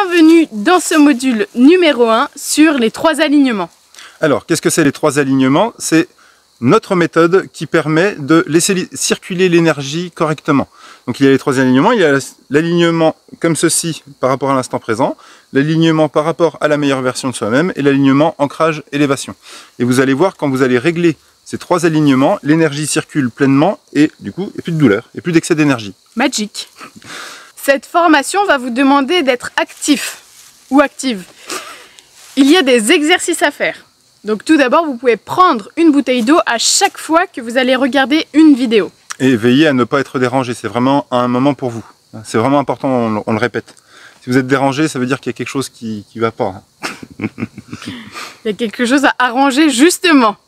Bienvenue dans ce module numéro 1 sur les 3 alignements. Alors, qu'est-ce que c'est les 3 alignements? C'est notre méthode qui permet de laisser circuler l'énergie correctement. Donc il y a les 3 alignements, il y a l'alignement comme ceci par rapport à l'instant présent, l'alignement par rapport à la meilleure version de soi-même et l'alignement ancrage-élévation. Et vous allez voir, quand vous allez régler ces 3 alignements, l'énergie circule pleinement et du coup, il n'y a plus de douleur, il n'y a plus d'excès d'énergie. Magique. Cette formation va vous demander d'être actif ou active. Il y a des exercices à faire. Donc tout d'abord, vous pouvez prendre une bouteille d'eau à chaque fois que vous allez regarder une vidéo. Et veillez à ne pas être dérangé, c'est vraiment un moment pour vous. C'est vraiment important, on le répète. Si vous êtes dérangé, ça veut dire qu'il y a quelque chose qui ne va pas. Il y a quelque chose à arranger justement.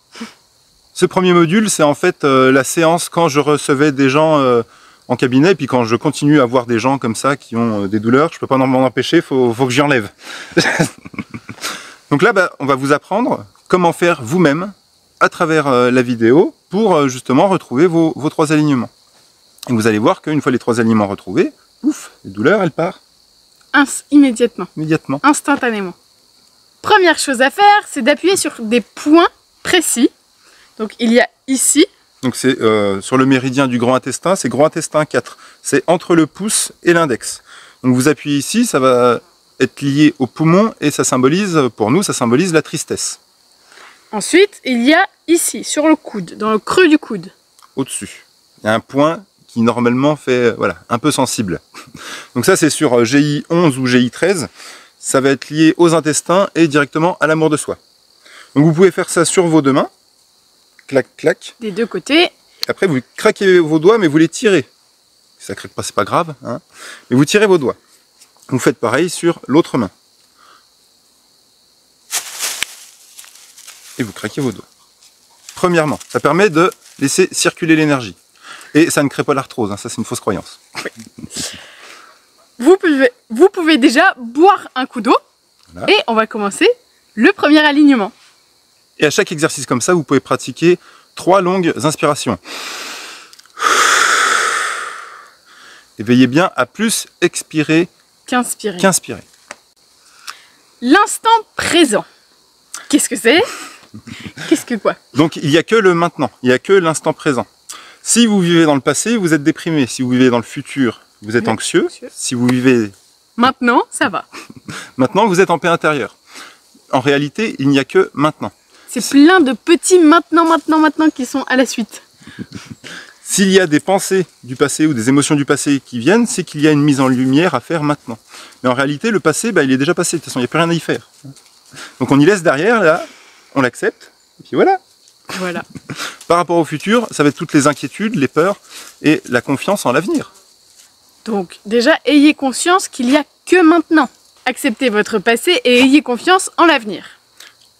Ce premier module, c'est en fait la séance quand je recevais des gens en cabinet, et puis quand je continue à voir des gens comme ça qui ont des douleurs, je ne peux pas m'en empêcher, il faut que j'y enlève. Donc là, on va vous apprendre comment faire vous-même à travers la vidéo pour justement retrouver vos 3 alignements. Et vous allez voir qu'une fois les 3 alignements retrouvés, ouf, les douleurs, elles partent. Immédiatement. Immédiatement. Instantanément. Première chose à faire, c'est d'appuyer sur des points précis. Donc il y a ici. Donc c'est sur le méridien du grand intestin, c'est grand intestin 4. C'est entre le pouce et l'index. Donc vous appuyez ici, ça va être lié au poumon et ça symbolise, pour nous, ça symbolise la tristesse. Ensuite, il y a ici, sur le coude, dans le creux du coude. Au-dessus. Il y a un point qui normalement fait un peu sensible. Donc ça c'est sur GI11 ou GI13. Ça va être lié aux intestins et directement à l'amour de soi. Donc vous pouvez faire ça sur vos 2 mains. Clac, clac. Des 2 côtés. Après, vous craquez vos doigts, mais vous les tirez. Si ça craque pas, c'est pas grave. Hein. Mais vous tirez vos doigts. Vous faites pareil sur l'autre main. Et vous craquez vos doigts. Premièrement, ça permet de laisser circuler l'énergie. Et ça ne crée pas l'arthrose, hein. Ça c'est une fausse croyance. Oui. Vous pouvez déjà boire un coup d'eau. Voilà. Et on va commencer le premier alignement. Et à chaque exercice comme ça, vous pouvez pratiquer 3 longues inspirations. Et veillez bien à plus expirer qu'inspirer. L'instant présent. Qu'est-ce que c'est? Qu'est-ce que quoi? Donc il n'y a que le maintenant, il n'y a que l'instant présent. Si vous vivez dans le passé, vous êtes déprimé. Si vous vivez dans le futur, vous êtes anxieux. Si vous vivez... Maintenant, ça va. Maintenant, vous êtes en paix intérieure. En réalité, il n'y a que maintenant. C'est plein de petits maintenant qui sont à la suite. S'il y a des pensées du passé ou des émotions du passé qui viennent, c'est qu'il y a une mise en lumière à faire maintenant. Mais en réalité, le passé, il est déjà passé. De toute façon, il n'y a plus rien à y faire. Donc on y laisse derrière, là, on l'accepte, et puis voilà. Voilà. Par rapport au futur, ça va être toutes les inquiétudes, les peurs et la confiance en l'avenir. Donc déjà, ayez conscience qu'il n'y a que maintenant. Acceptez votre passé et ayez confiance en l'avenir.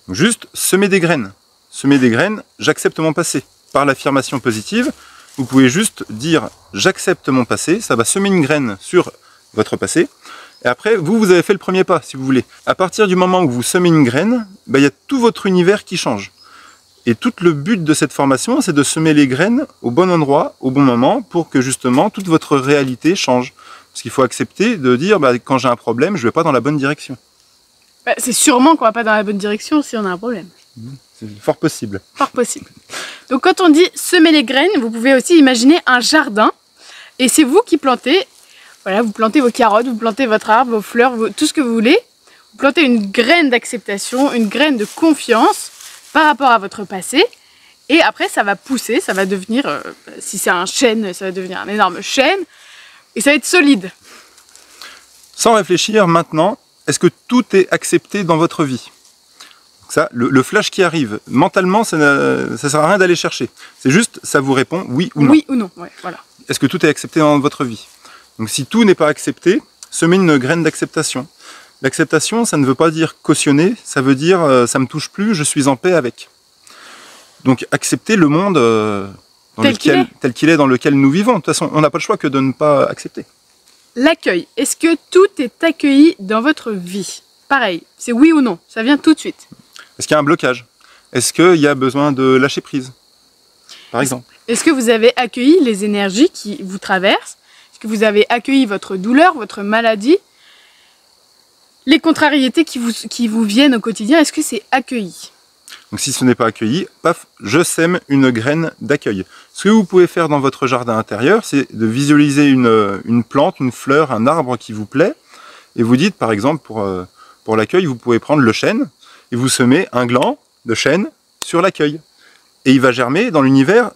Juste semer des graines. Semer des graines, j'accepte mon passé. Par l'affirmation positive, vous pouvez juste dire j'accepte mon passé, ça va semer une graine sur votre passé. Et après, vous avez fait le premier pas, si vous voulez. À partir du moment où vous semez une graine, il y a tout votre univers qui change. Et tout le but de cette formation, c'est de semer les graines au bon endroit, au bon moment, pour que justement toute votre réalité change. Parce qu'il faut accepter de dire, quand j'ai un problème, je ne vais pas dans la bonne direction. C'est sûrement qu'on ne va pas dans la bonne direction si on a un problème. C'est fort possible. Fort possible. Donc quand on dit semer les graines, vous pouvez aussi imaginer un jardin. Et c'est vous qui plantez. Voilà, vous plantez vos carottes, vous plantez votre arbre, vos fleurs, tout ce que vous voulez. Vous plantez une graine d'acceptation, une graine de confiance par rapport à votre passé. Et après, ça va pousser, ça va devenir, si c'est un chêne, ça va devenir un énorme chêne. Et ça va être solide. Sans réfléchir maintenant, est-ce que tout est accepté dans votre vie? Ça, le flash qui arrive, mentalement, ça ne sert à rien d'aller chercher. C'est juste, ça vous répond oui ou non. Oui ou non, ouais, voilà. Est-ce que tout est accepté dans votre vie? Donc si tout n'est pas accepté, semez une graine d'acceptation. L'acceptation, ça ne veut pas dire cautionner, ça veut dire ça me touche plus, je suis en paix avec. Donc accepter le monde tel qu'il est, dans lequel nous vivons. De toute façon, on n'a pas le choix que de ne pas accepter. L'accueil. Est-ce que tout est accueilli dans votre vie? Pareil, c'est oui ou non, ça vient tout de suite. Est-ce qu'il y a un blocage? Est-ce qu'il y a besoin de lâcher prise, par exemple? Est-ce que vous avez accueilli les énergies qui vous traversent? Est-ce que vous avez accueilli votre douleur, votre maladie? Les contrariétés qui vous viennent au quotidien, est-ce que c'est accueilli? Donc si ce n'est pas accueilli, paf, je sème une graine d'accueil. Ce que vous pouvez faire dans votre jardin intérieur, c'est de visualiser une plante, une fleur, un arbre qui vous plaît, et vous dites, par exemple, pour l'accueil, vous pouvez prendre le chêne, et vous semez un gland de chêne sur l'accueil. Et il va germer dans l'univers,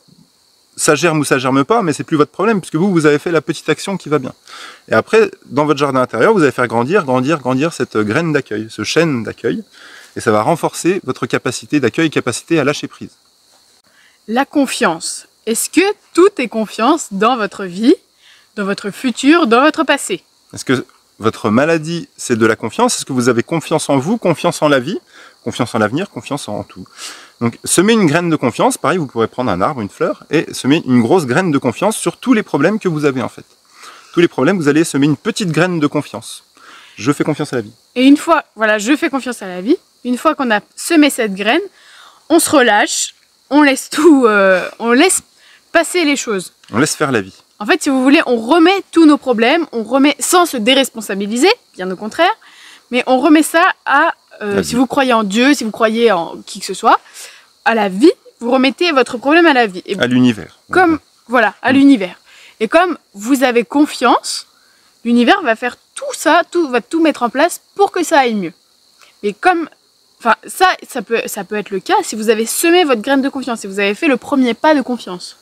ça germe ou ça germe pas, mais c'est plus votre problème, puisque vous avez fait la petite action qui va bien. Et après, dans votre jardin intérieur, vous allez faire grandir cette graine d'accueil, ce chêne d'accueil, et ça va renforcer votre capacité d'accueil, capacité à lâcher prise. La confiance. Est-ce que tout est confiance dans votre vie, dans votre futur, dans votre passé? Est-ce que votre maladie, c'est de la confiance? Est-ce que vous avez confiance en vous, confiance en la vie, confiance en l'avenir, confiance en tout? Donc, semer une graine de confiance, pareil, vous pourrez prendre un arbre, une fleur, et semer une grosse graine de confiance sur tous les problèmes que vous avez en fait. Tous les problèmes, vous allez semer une petite graine de confiance. Je fais confiance à la vie. Et une fois, voilà, je fais confiance à la vie. Une fois qu'on a semé cette graine, on se relâche, on laisse tout, on laisse passer les choses. On laisse faire la vie. En fait, si vous voulez, on remet tous nos problèmes, on remet sans se déresponsabiliser, bien au contraire, mais on remet ça à, si vous croyez en Dieu, si vous croyez en qui que ce soit, à la vie, vous remettez votre problème à la vie. Et à l'univers. Comme, voilà, à l'univers. Et comme vous avez confiance, l'univers va faire tout ça, va tout mettre en place pour que ça aille mieux. Mais comme, enfin, ça peut être le cas si vous avez semé votre graine de confiance, si vous avez fait le premier pas de confiance.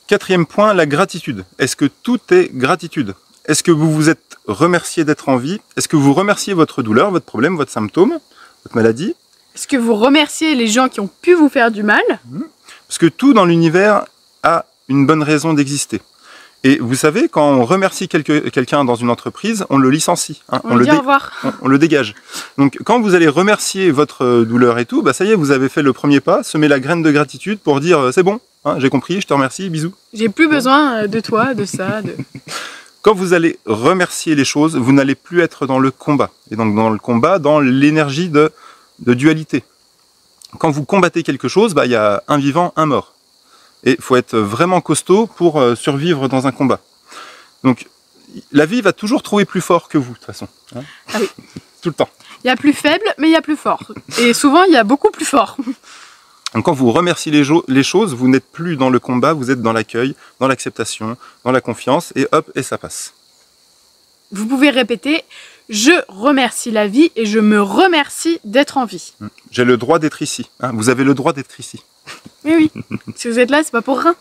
Quatrième point, la gratitude. Est-ce que tout est gratitude? Est-ce que vous vous êtes remercié d'être en vie? Est-ce que vous remerciez votre douleur, votre problème, votre symptôme, votre maladie? Est-ce que vous remerciez les gens qui ont pu vous faire du mal? Parce que tout dans l'univers a une bonne raison d'exister. Et vous savez, quand on remercie quelqu'un dans une entreprise, on le licencie. Hein, on dit au revoir. On le dégage. Donc quand vous allez remercier votre douleur et tout, bah ça y est, vous avez fait le premier pas, semer la graine de gratitude pour dire c'est bon, hein, j'ai compris, je te remercie, bisous. J'ai plus besoin de toi, de ça. Quand vous allez remercier les choses, vous n'allez plus être dans le combat. Et donc dans le combat, dans l'énergie de dualité. Quand vous combattez quelque chose, bah, y a un vivant, un mort. Et il faut être vraiment costaud pour survivre dans un combat. Donc, la vie va toujours trouver plus fort que vous, de toute façon. Hein, ah oui. Tout le temps. Il y a plus faible, mais il y a plus fort. Et souvent, il y a beaucoup plus fort. Donc, quand vous remerciez les choses, vous n'êtes plus dans le combat, vous êtes dans l'accueil, dans l'acceptation, dans la confiance, et hop, et ça passe. Vous pouvez répéter « Je remercie la vie et je me remercie d'être en vie ». J'ai le droit d'être ici. Hein, vous avez le droit d'être ici. Mais oui, si vous êtes là, c'est pas pour rien.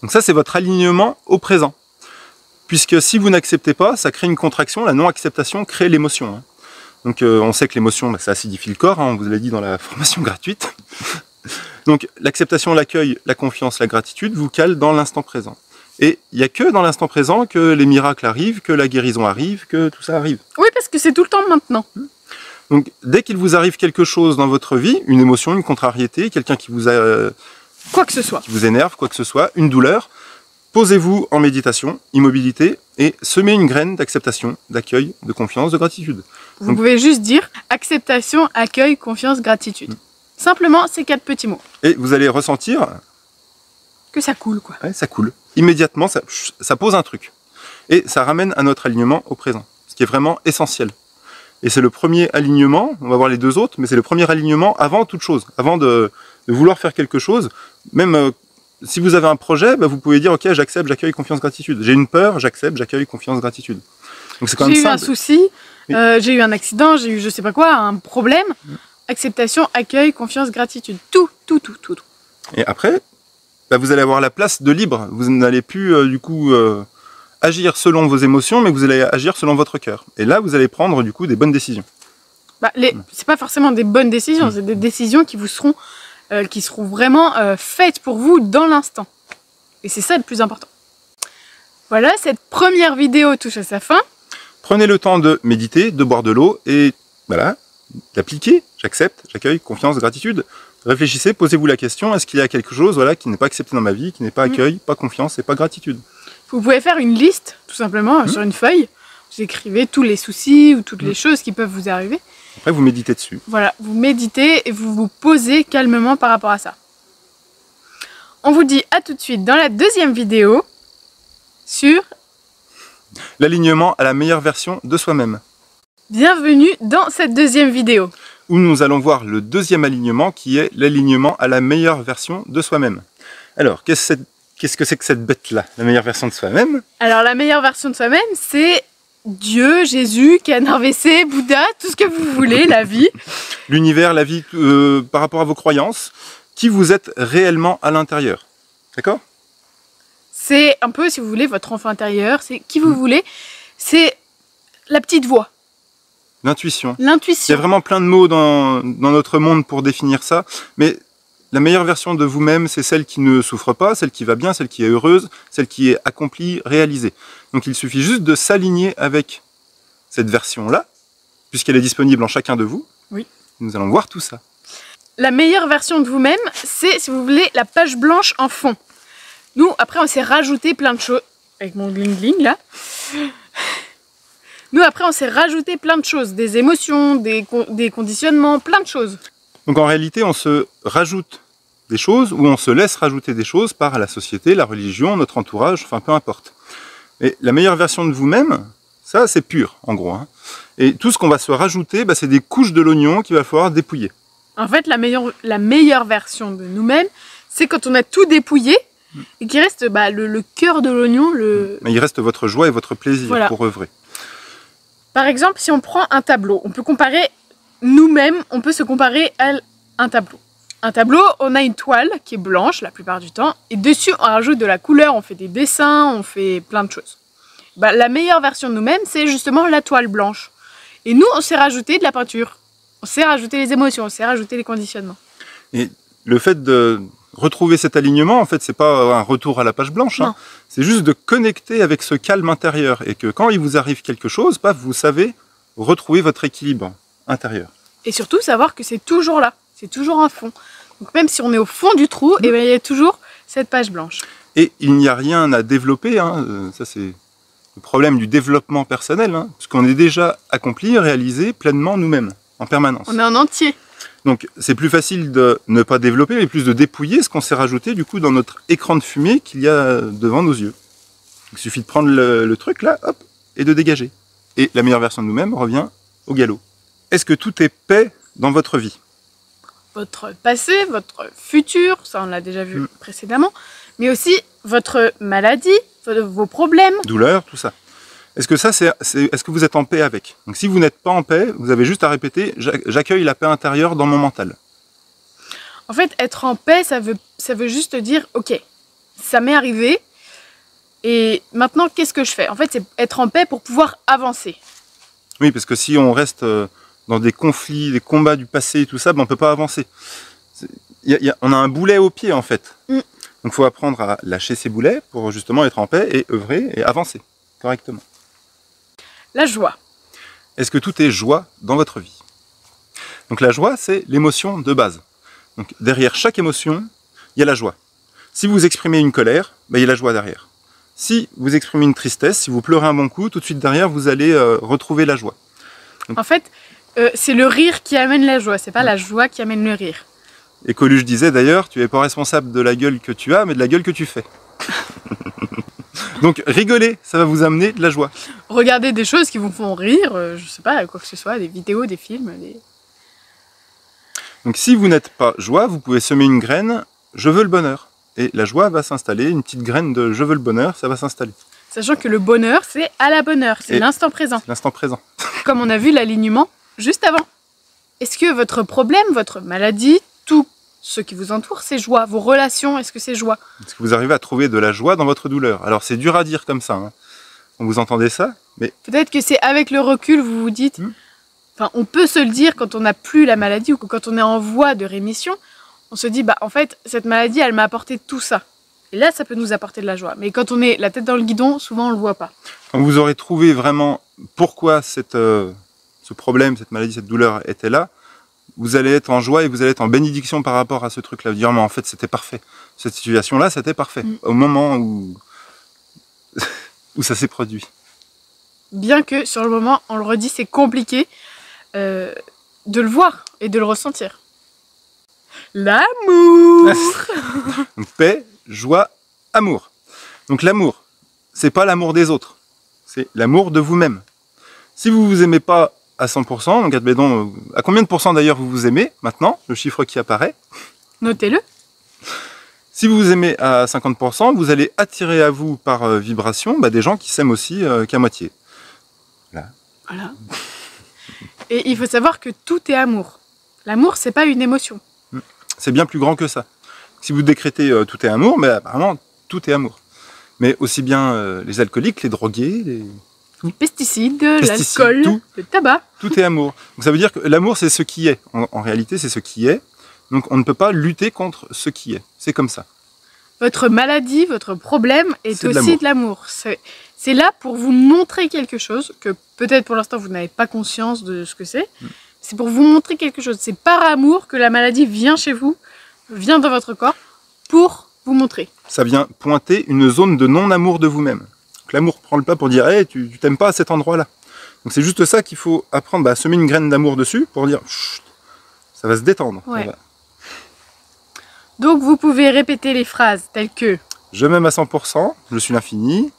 Donc ça, c'est votre alignement au présent. Puisque si vous n'acceptez pas, ça crée une contraction, la non-acceptation crée l'émotion. Hein. Donc on sait que l'émotion, bah, ça acidifie le corps, hein, on vous l'a dit dans la formation gratuite. Donc l'acceptation, l'accueil, la confiance, la gratitude vous calent dans l'instant présent. Et il n'y a que dans l'instant présent que les miracles arrivent, que la guérison arrive, que tout ça arrive. Oui, parce que c'est tout le temps maintenant. Donc, dès qu'il vous arrive quelque chose dans votre vie, une émotion, une contrariété, quelqu'un qui vous a... quoi que ce soit. Qui vous énerve, quoi que ce soit, une douleur, posez-vous en méditation, immobilité, et semez une graine d'acceptation, d'accueil, de confiance, de gratitude. Vous pouvez juste dire acceptation, accueil, confiance, gratitude. Simplement, ces 4 petits mots. Et vous allez ressentir... que ça coule, quoi. Ouais, ça coule. Immédiatement, ça pose un truc. Et ça ramène à notre alignement au présent, ce qui est vraiment essentiel. Et c'est le premier alignement, on va voir les 2 autres, mais c'est le premier alignement avant toute chose, avant de vouloir faire quelque chose. Même si vous avez un projet, bah, vous pouvez dire ok, j'accepte, j'accueille, confiance, gratitude. J'ai une peur, j'accepte, j'accueille, confiance, gratitude. Donc c'est quand même simple. J'ai eu un souci, oui. J'ai eu un accident, j'ai eu je sais pas quoi, un problème. Acceptation, accueil, confiance, gratitude. Tout. Et après, bah, vous allez avoir la place de libre. Vous n'allez plus du coup agir selon vos émotions, mais vous allez agir selon votre cœur. Et là, vous allez prendre du coup des bonnes décisions. Bah, c'est pas forcément des bonnes décisions, c'est des décisions qui vous seront, vraiment faites pour vous dans l'instant. Et c'est ça le plus important. Voilà, cette première vidéo touche à sa fin. Prenez le temps de méditer, de boire de l'eau et voilà, d'appliquer. J'accepte, j'accueille, confiance, gratitude. Réfléchissez, posez-vous la question, est-ce qu'il y a quelque chose voilà, qui n'est pas accepté dans ma vie, qui n'est pas accueil, pas confiance et pas gratitude? Vous pouvez faire une liste, tout simplement, sur une feuille. Vous écrivez tous les soucis ou toutes les choses qui peuvent vous arriver. Après, vous méditez dessus. Voilà, vous méditez et vous vous posez calmement par rapport à ça. On vous dit à tout de suite dans la deuxième vidéo sur l'alignement à la meilleure version de soi-même. Bienvenue dans cette deuxième vidéo. Où nous allons voir le deuxième alignement qui est l'alignement à la meilleure version de soi-même. Alors, qu'est-ce que c'est que cette bête-là, la meilleure version de soi-même? Alors la meilleure version de soi-même, c'est Dieu, Jésus, Canard WC, Bouddha, tout ce que vous voulez, la vie. L'univers, la vie, par rapport à vos croyances, qui vous êtes réellement à l'intérieur. D'accord? C'est un peu, si vous voulez, votre enfant intérieur, c'est qui vous voulez, c'est la petite voix. L'intuition. Il y L'intuition. a vraiment plein de mots dans notre monde pour définir ça, mais la meilleure version de vous-même, c'est celle qui ne souffre pas, celle qui va bien, celle qui est heureuse, celle qui est accomplie, réalisée. Donc il suffit juste de s'aligner avec cette version-là, puisqu'elle est disponible en chacun de vous. Oui. Nous allons voir tout ça. La meilleure version de vous-même, c'est, si vous voulez, la page blanche en fond. Nous, après, on s'est rajouté plein de choses. Avec mon gling-gling, là. Nous, après, on s'est rajouté plein de choses. Des émotions, des conditionnements, plein de choses. Donc en réalité, on se rajoute des choses ou on se laisse rajouter des choses par la société, la religion, notre entourage, enfin peu importe. Et la meilleure version de vous-même, ça c'est pur en gros. Hein. Et tout ce qu'on va se rajouter, c'est des couches de l'oignon qu'il va falloir dépouiller. En fait, la meilleure version de nous-mêmes, c'est quand on a tout dépouillé et qu'il reste le cœur de l'oignon. Mais il reste votre joie et votre plaisir voilà. Pour œuvrer. Par exemple, si on prend un tableau, on peut comparer nous-mêmes, on peut se comparer à un tableau. Un tableau, on a une toile qui est blanche la plupart du temps, et dessus on rajoute de la couleur, on fait des dessins, on fait plein de choses. La meilleure version de nous-mêmes, c'est justement la toile blanche. Et nous, on s'est rajouté de la peinture. On s'est rajouté les émotions, on s'est rajouté les conditionnements. Et le fait de retrouver cet alignement, en fait, c'est pas un retour à la page blanche. Hein. C'est juste de connecter avec ce calme intérieur. Et que quand il vous arrive quelque chose, vous savez retrouver votre équilibre intérieur. Et surtout, savoir que c'est toujours là. C'est toujours un fond. Donc même si on est au fond du trou, il y a toujours cette page blanche. Et il n'y a rien à développer. Hein. Ça, c'est le problème du développement personnel. Hein, parce qu'on est déjà accompli, réalisé pleinement nous-mêmes, en permanence. On est en entier. Donc c'est plus facile de ne pas développer, mais plus de dépouiller ce qu'on s'est rajouté du coup dans notre écran de fumée qu'il y a devant nos yeux. Il suffit de prendre le truc là, hop, et de dégager. Et la meilleure version de nous-mêmes revient au galop. Est-ce que tout est paix dans votre vie? Votre passé, votre futur, ça on l'a déjà vu précédemment, mais aussi votre maladie, vos problèmes. Douleur, tout ça. Est-ce que ça, est-ce que vous êtes en paix avec? Donc si vous n'êtes pas en paix, vous avez juste à répéter « J'accueille la paix intérieure dans mon mental ». En fait, être en paix, ça veut juste dire « Ok, ça m'est arrivé, et maintenant, qu'est-ce que je fais ?» En fait, c'est être en paix pour pouvoir avancer. Oui, parce que si on reste dans des conflits, des combats du passé et tout ça, on ne peut pas avancer. On a un boulet au pied, en fait. Donc il faut apprendre à lâcher ses boulets pour justement être en paix et œuvrer et avancer correctement. La joie. Est-ce que tout est joie dans votre vie? Donc la joie, c'est l'émotion de base. Donc derrière chaque émotion, il y a la joie. Si vous exprimez une colère, il y a la joie derrière. Si vous exprimez une tristesse, si vous pleurez un bon coup, tout de suite derrière, vous allez retrouver la joie. Donc, en fait, c'est le rire qui amène la joie, c'est pas la joie qui amène le rire. Et Coluche disait d'ailleurs, tu n'es pas responsable de la gueule que tu as, mais de la gueule que tu fais. Donc rigoler, ça va vous amener de la joie. Regardez des choses qui vous font rire, je sais pas, quoi que ce soit, des vidéos, des films. Donc si vous n'êtes pas joie, vous pouvez semer une graine « je veux le bonheur ». Et la joie va s'installer, une petite graine de « je veux le bonheur », ça va s'installer. Sachant que le bonheur, c'est à la bonne heure, c'est l'instant présent. L'instant présent. Comme on a vu l'alignement juste avant. Est-ce que votre problème, votre maladie, tout ce qui vous entoure, c'est joie? Vos relations, est-ce que c'est joie? Est-ce que vous arrivez à trouver de la joie dans votre douleur? Alors c'est dur à dire comme ça, hein. Vous entendez ça, mais... Peut-être que c'est avec le recul, vous vous dites... Enfin, on peut se le dire quand on n'a plus la maladie ou quand on est en voie de rémission. On se dit, en fait, cette maladie, elle m'a apporté tout ça. Et là, ça peut nous apporter de la joie. Mais quand on est la tête dans le guidon, souvent, on ne le voit pas. Quand vous aurez trouvé vraiment pourquoi ce problème, cette maladie, cette douleur était là, vous allez être en joie et vous allez être en bénédiction par rapport à ce truc-là. Vous dire, mais en fait, c'était parfait. Cette situation-là, c'était parfait. Au moment où ça s'est produit. Bien que, sur le moment, on le redit, c'est compliqué de le voir et de le ressentir. L'amour. Paix, joie, amour. Donc l'amour, c'est pas l'amour des autres. C'est l'amour de vous-même. Si vous vous aimez pas à 100%, donc admettons, à combien de pourcents d'ailleurs vous vous aimez maintenant, le chiffre qui apparaît. Notez-le. Si vous vous aimez à 50%, vous allez attirer à vous par vibration des gens qui s'aiment aussi qu'à moitié. Voilà. Et il faut savoir que tout est amour. L'amour, c'est pas une émotion. C'est bien plus grand que ça. Si vous décrétez tout est amour, mais apparemment tout est amour. Mais aussi bien les alcooliques, les drogués, les pesticides, l'alcool, tout, le tabac. Tout est amour. Donc ça veut dire que l'amour, c'est ce qui est. En réalité, c'est ce qui est. Donc on ne peut pas lutter contre ce qui est. C'est comme ça. Votre maladie, votre problème est aussi de l'amour. C'est là pour vous montrer quelque chose que peut-être pour l'instant vous n'avez pas conscience de ce que c'est. C'est pour vous montrer quelque chose. C'est par amour que la maladie vient chez vous, vient dans votre corps, pour vous montrer. Ça vient pointer une zone de non-amour de vous-même. L'amour prend le pas pour dire hey, tu t'aimes pas à cet endroit-là. Donc c'est juste ça qu'il faut apprendre à semer une graine d'amour dessus pour dire ça va se détendre. Ouais. Donc vous pouvez répéter les phrases telles que je m'aime à 100%, je suis l'infini.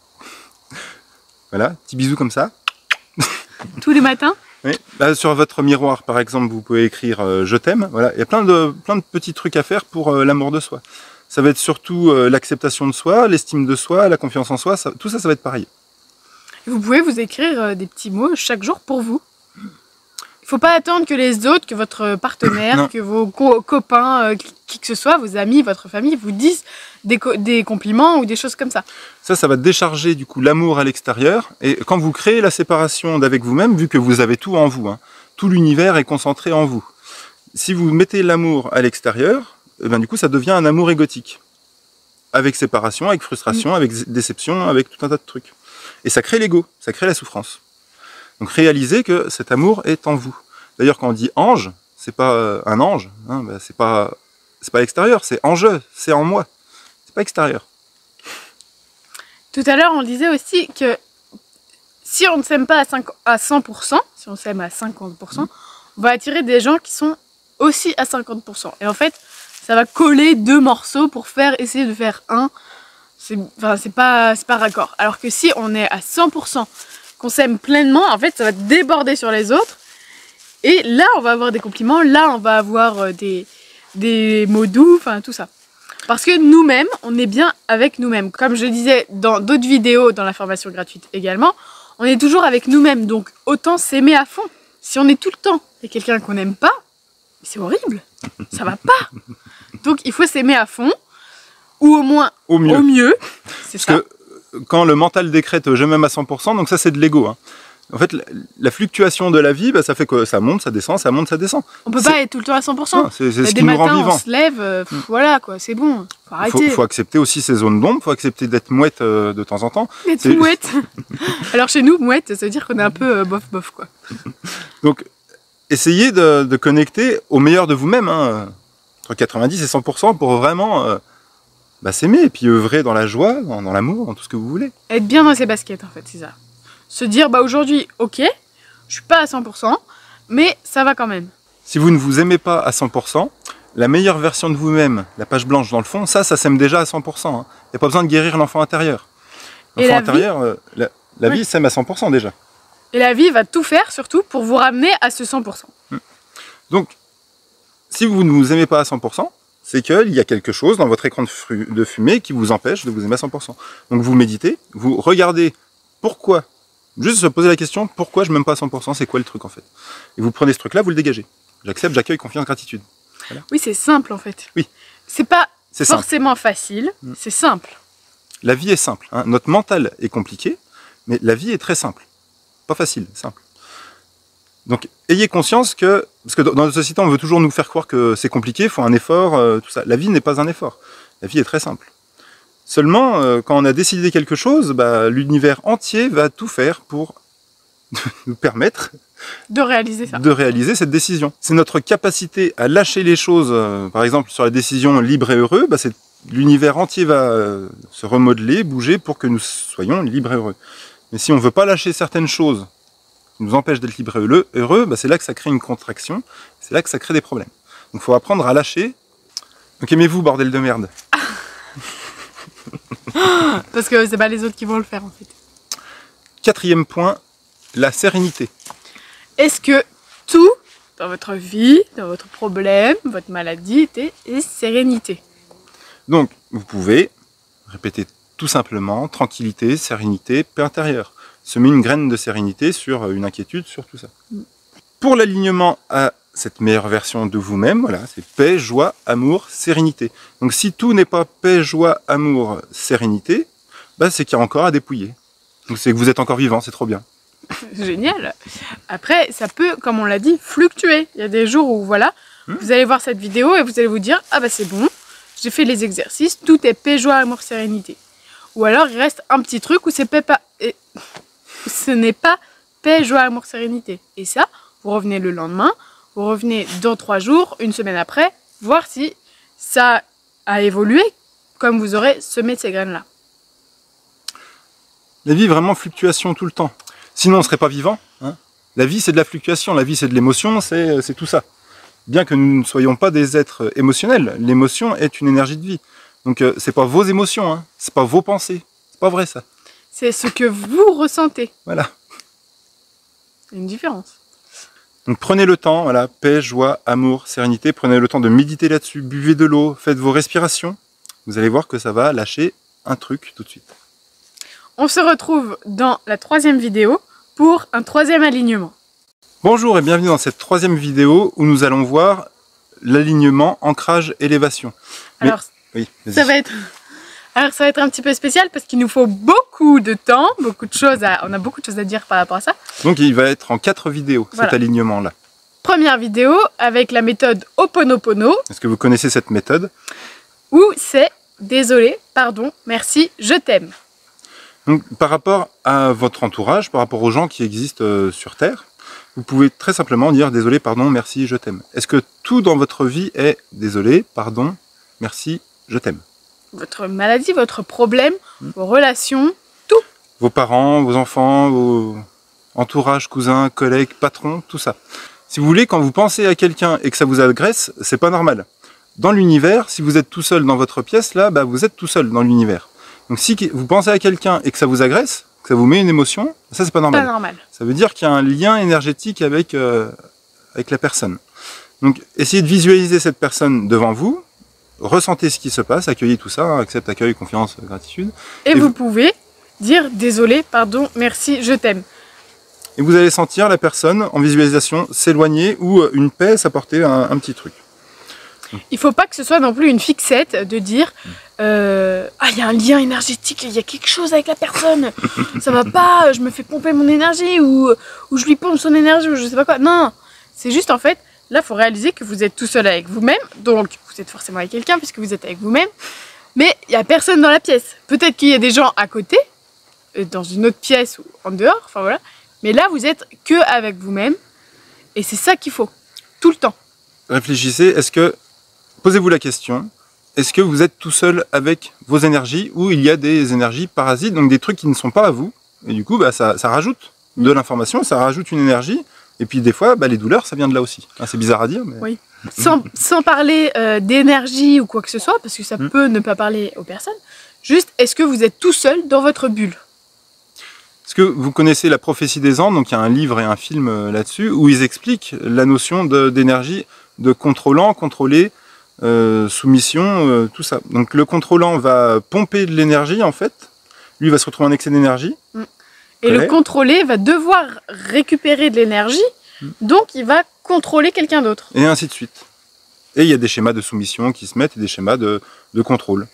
Voilà, petit bisou comme ça. Tous les matins. Oui. Là, sur votre miroir, par exemple, vous pouvez écrire je t'aime. Voilà, il y a plein de petits trucs à faire pour l'amour de soi. Ça va être surtout l'acceptation de soi, l'estime de soi, la confiance en soi. Tout ça, ça va être pareil. Vous pouvez vous écrire des petits mots chaque jour pour vous. Il ne faut pas attendre que les autres, que votre partenaire, que vos copains, qui que ce soit, vos amis, votre famille, vous disent des compliments ou des choses comme ça. Ça va décharger du coup l'amour à l'extérieur. Et quand vous créez la séparation d'avec vous-même, vu que vous avez tout en vous, tout l'univers est concentré en vous. Si vous mettez l'amour à l'extérieur, du coup ça devient un amour égotique. Avec séparation, avec frustration, avec déception, avec tout un tas de trucs. Et ça crée l'ego, ça crée la souffrance. Donc réalisez que cet amour est en vous. D'ailleurs quand on dit ange, c'est pas un ange, c'est pas l'extérieur, c'est en jeu, c'est en moi. C'est pas extérieur. Tout à l'heure on disait aussi que si on ne s'aime pas à 100%, si on s'aime à 50%, on va attirer des gens qui sont aussi à 50%. Et en fait, ça va coller deux morceaux pour essayer de faire un. C'est pas raccord. Alors que si on est à 100%, qu'on s'aime pleinement, en fait, ça va déborder sur les autres. Et là, on va avoir des compliments, là, on va avoir des mots doux, enfin, tout ça. Parce que nous-mêmes, on est bien avec nous-mêmes. Comme je disais dans d'autres vidéos, dans la formation gratuite également, on est toujours avec nous-mêmes. Donc, autant s'aimer à fond. Si on est tout le temps avec quelqu'un qu'on n'aime pas, c'est horrible. Ça va pas. Donc, il faut s'aimer à fond. Ou au moins au mieux. C'est ça. Que quand le mental décrète je m'aime à 100%, donc ça c'est de l'ego. En fait, la fluctuation de la vie, ça fait que ça monte, ça descend, ça monte, ça descend. On peut pas être tout le temps à 100%. C'est ce qui nous rend vivants. On se lève, voilà quoi, c'est bon. Faut arrêter. Faut accepter aussi ces zones d'ombre, faut accepter d'être mouette de temps en temps. D'être mouette. Alors chez nous, mouette, ça veut dire qu'on est un peu bof quoi. Donc, essayez de connecter au meilleur de vous-même, entre 90 et 100% pour vraiment s'aimer et puis œuvrer dans la joie, dans l'amour, dans tout ce que vous voulez. Être bien dans ses baskets en fait, c'est ça. Se dire aujourd'hui, ok, je suis pas à 100%, mais ça va quand même. Si vous ne vous aimez pas à 100%, la meilleure version de vous-même, la page blanche dans le fond, ça s'aime déjà à 100%. Il n'y a pas besoin de guérir l'enfant intérieur. L'enfant intérieur, la vie s'aime à 100% déjà. Et la vie va tout faire surtout pour vous ramener à ce 100%. Donc, si vous ne vous aimez pas à 100%, c'est qu'il y a quelque chose dans votre écran de fumée qui vous empêche de vous aimer à 100%. Donc vous méditez, vous regardez pourquoi, juste se poser la question, pourquoi je m'aime pas à 100%, c'est quoi le truc en fait. Et vous prenez ce truc-là, vous le dégagez. J'accepte, j'accueille, confiance, gratitude. Voilà. Oui, c'est simple en fait. Oui. C'est pas forcément facile, c'est simple. La vie est simple. Notre mental est compliqué, mais la vie est très simple. Pas facile, simple. Donc, ayez conscience que, parce que dans notre société, on veut toujours nous faire croire que c'est compliqué, il faut un effort, tout ça. La vie n'est pas un effort. La vie est très simple. Seulement, quand on a décidé quelque chose, l'univers entier va tout faire pour nous permettre de réaliser ça. De réaliser cette décision. C'est notre capacité à lâcher les choses, par exemple sur la décision libre et heureux, l'univers entier va se remodeler, bouger pour que nous soyons libres et heureux. Mais si on ne veut pas lâcher certaines choses qui nous empêchent d'être libres et heureux, c'est là que ça crée une contraction, c'est là que ça crée des problèmes. Donc il faut apprendre à lâcher. Donc aimez-vous, bordel de merde. Parce que c'est pas les autres qui vont le faire en fait. 4e point, la sérénité. est-ce que tout dans votre vie, dans votre problème, votre maladie est sérénité? Donc, vous pouvez répéter tout simplement tranquillité, sérénité, paix intérieure. Semer une graine de sérénité sur une inquiétude, sur tout ça. Pour l'alignement à cette meilleure version de vous-même, voilà, c'est paix, joie, amour, sérénité. Donc si tout n'est pas paix, joie, amour, sérénité, bah, c'est qu'il y a encore à dépouiller. Donc c'est que vous êtes encore vivant, c'est trop bien. Génial. Après, ça peut, comme on l'a dit, fluctuer. Il y a des jours où, voilà, vous allez voir cette vidéo et vous allez vous dire, ah bah c'est bon, j'ai fait les exercices, tout est paix, joie, amour, sérénité. Ou alors il reste un petit truc où c'est ce n'est pas paix, joie, amour, sérénité. Et ça, vous revenez le lendemain, vous revenez dans 3 jours, une semaine après, voir si ça a évolué comme vous aurez semé ces graines-là. La vie est vraiment fluctuation tout le temps. Sinon on ne serait pas vivant. Hein. La vie c'est de la fluctuation, la vie c'est de l'émotion, c'est tout ça. Bien que nous ne soyons pas des êtres émotionnels, l'émotion est une énergie de vie. Donc c'est pas vos émotions, hein, c'est pas vos pensées, c'est pas vrai ça. C'est ce que vous ressentez. Voilà. Il y a une différence. Donc prenez le temps, voilà, paix, joie, amour, sérénité, prenez le temps de méditer là-dessus, buvez de l'eau, faites vos respirations. Vous allez voir que ça va lâcher un truc tout de suite. On se retrouve dans la 3e vidéo pour un 3e alignement. Bonjour et bienvenue dans cette 3e vidéo où nous allons voir l'alignement, ancrage, élévation. Alors, oui, ça va être un petit peu spécial parce qu'il nous faut beaucoup de temps, on a beaucoup de choses à dire par rapport à ça. Donc il va être en 4 vidéos, voilà, cet alignement-là. Première vidéo avec la méthode Ho'oponopono. Est-ce que vous connaissez cette méthode? Où c'est désolé, pardon, merci, je t'aime. Donc par rapport à votre entourage, par rapport aux gens qui existent sur Terre, vous pouvez très simplement dire désolé, pardon, merci, je t'aime. Est-ce que tout dans votre vie est désolé, pardon, merci, je t'aime? Votre maladie, votre problème, vos relations, tout. Vos parents, vos enfants, vos entourages, cousins, collègues, patrons, tout ça. Si vous voulez, quand vous pensez à quelqu'un et que ça vous agresse, c'est pas normal. Dans l'univers, si vous êtes tout seul dans votre pièce, là, bah, vous êtes tout seul dans l'univers. Donc si vous pensez à quelqu'un et que ça vous agresse, que ça vous met une émotion, ça c'est pas normal. Pas normal. Ça veut dire qu'il y a un lien énergétique avec la personne. Donc essayez de visualiser cette personne devant vous, ressentez ce qui se passe, accueillez tout ça, accepte, accueil, confiance, gratitude. Et vous pouvez dire désolé, pardon, merci, je t'aime. Et vous allez sentir la personne en visualisation s'éloigner ou une paix s'apporter un petit truc. Il ne faut pas que ce soit non plus une fixette de dire ah, il y a un lien énergétique, il y a quelque chose avec la personne, ça va pas, je me fais pomper mon énergie ou je lui pompe son énergie ou je sais pas quoi. Non, c'est juste en fait, là il faut réaliser que vous êtes tout seul avec vous-même, donc vous êtes forcément avec quelqu'un puisque vous êtes avec vous-même, mais il n'y a personne dans la pièce. Peut-être qu'il y a des gens à côté, dans une autre pièce ou en dehors, enfin voilà, mais là vous êtes que avec vous-même et c'est ça qu'il faut, tout le temps. Réfléchissez, posez-vous la question, est-ce que vous êtes tout seul avec vos énergies ou il y a des énergies parasites, donc des trucs qui ne sont pas à vous, et du coup bah, ça rajoute de l'information, ça rajoute une énergie, et puis des fois bah, les douleurs ça vient de là aussi. C'est bizarre à dire, mais... Oui. Sans parler d'énergie ou quoi que ce soit, parce que ça peut ne pas parler aux personnes, juste est-ce que vous êtes tout seul dans votre bulle? Est-ce que vous connaissez la prophétie des Andes? Donc il y a un livre et un film là-dessus, où ils expliquent la notion d'énergie, de contrôlant, contrôler, soumission, tout ça. Donc le contrôlant va pomper de l'énergie en fait, lui va se retrouver en excès d'énergie. Et le contrôlé va devoir récupérer de l'énergie, donc il va contrôler quelqu'un d'autre. Et ainsi de suite. Et il y a des schémas de soumission qui se mettent et des schémas de contrôle.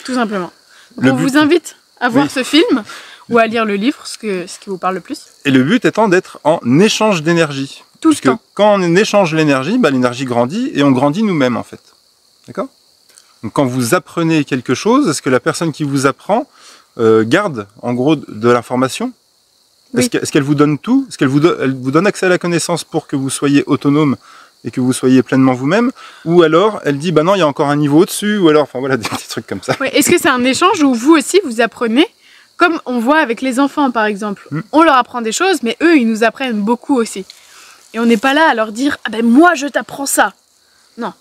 Tout simplement. Donc on vous invite à voir ce film ou à lire le livre, ce qui vous parle le plus. Et le but étant d'être en échange d'énergie. Tout le temps. Parce que quand on échange l'énergie, bah, l'énergie grandit et on grandit nous-mêmes en fait. D'accord? Donc quand vous apprenez quelque chose, est-ce que la personne qui vous apprend garde en gros de l'information? Oui. Est-ce qu'elle vous donne tout? Est-ce qu'elle vous donne accès à la connaissance pour que vous soyez autonome et que vous soyez pleinement vous-même? Ou alors elle dit bah non, il y a encore un niveau au-dessus, ou alors enfin voilà des petits trucs comme ça. Oui. Est-ce que c'est un échange où vous aussi vous apprenez? Comme on voit avec les enfants par exemple, on leur apprend des choses, mais eux ils nous apprennent beaucoup aussi. Et on n'est pas là à leur dire ah ben moi je t'apprends ça. Non.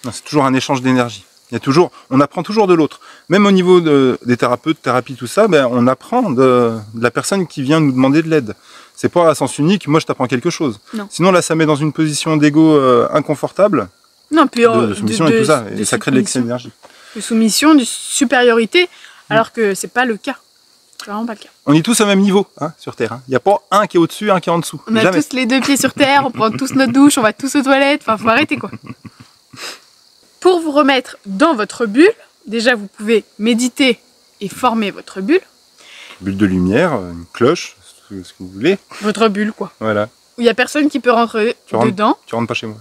Non, c'est toujours un échange d'énergie. Il y a toujours, on apprend toujours de l'autre. Même au niveau des thérapeutes, thérapie, tout ça, ben, on apprend de la personne qui vient nous demander de l'aide. C'est pas à sens unique, moi je t'apprends quelque chose. Non. Sinon là, ça met dans une position d'ego inconfortable, Non, puis de soumission et tout ça, et ça crée de l'excès d'énergie. De soumission, de supériorité, alors que c'est pas le cas. C'est vraiment pas le cas. On est tous au même niveau hein, sur Terre. Hein. Il n'y a pas un qui est au-dessus, un qui est en dessous. On a Jamais. tous les deux pieds sur terre, on prend tous notre douche, on va tous aux toilettes, enfin faut arrêter quoi. Pour vous remettre dans votre bulle, déjà vous pouvez méditer et former votre bulle. Bulle de lumière, une cloche, ce que vous voulez. Votre bulle quoi. Voilà. Où il n'y a personne qui peut rentrer dedans, Tu rentres pas chez moi.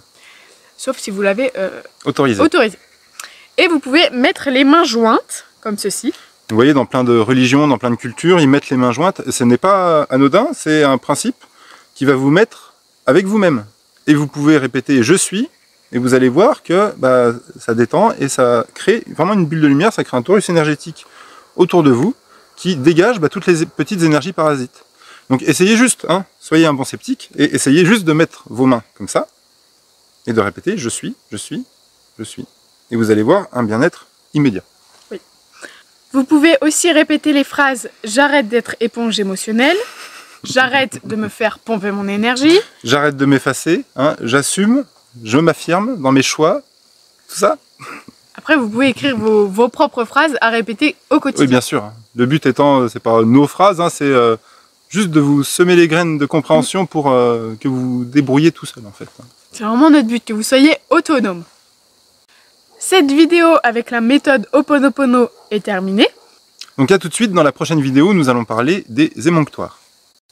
sauf si vous l'avez Autorisé. autorisé. Et vous pouvez mettre les mains jointes, comme ceci. Vous voyez, dans plein de religions, dans plein de cultures, ils mettent les mains jointes. Ce n'est pas anodin, c'est un principe qui va vous mettre avec vous-même. Et vous pouvez répéter « je suis », et vous allez voir que bah, ça détend et ça crée vraiment une bulle de lumière, ça crée un torus énergétique autour de vous qui dégage bah, toutes les petites énergies parasites. Donc essayez juste, hein, soyez un bon sceptique, et essayez juste de mettre vos mains comme ça, et de répéter « je suis, je suis, je suis ». Et vous allez voir un bien-être immédiat. Vous pouvez aussi répéter les phrases « j'arrête d'être éponge émotionnelle »,« j'arrête de me faire pomper mon énergie ». J'arrête de m'effacer, hein, j'assume, je m'affirme dans mes choix, tout ça. Après, vous pouvez écrire vos propres phrases à répéter au quotidien. Oui, bien sûr. Le but étant, c'est pas nos phrases, hein, c'est juste de vous semer les graines de compréhension pour que vous vous débrouillez tout seul, en fait. C'est vraiment notre but, que vous soyez autonome. Cette vidéo avec la méthode Ho'oponopono est terminée. Donc là, tout de suite, dans la prochaine vidéo, nous allons parler des émonctoires.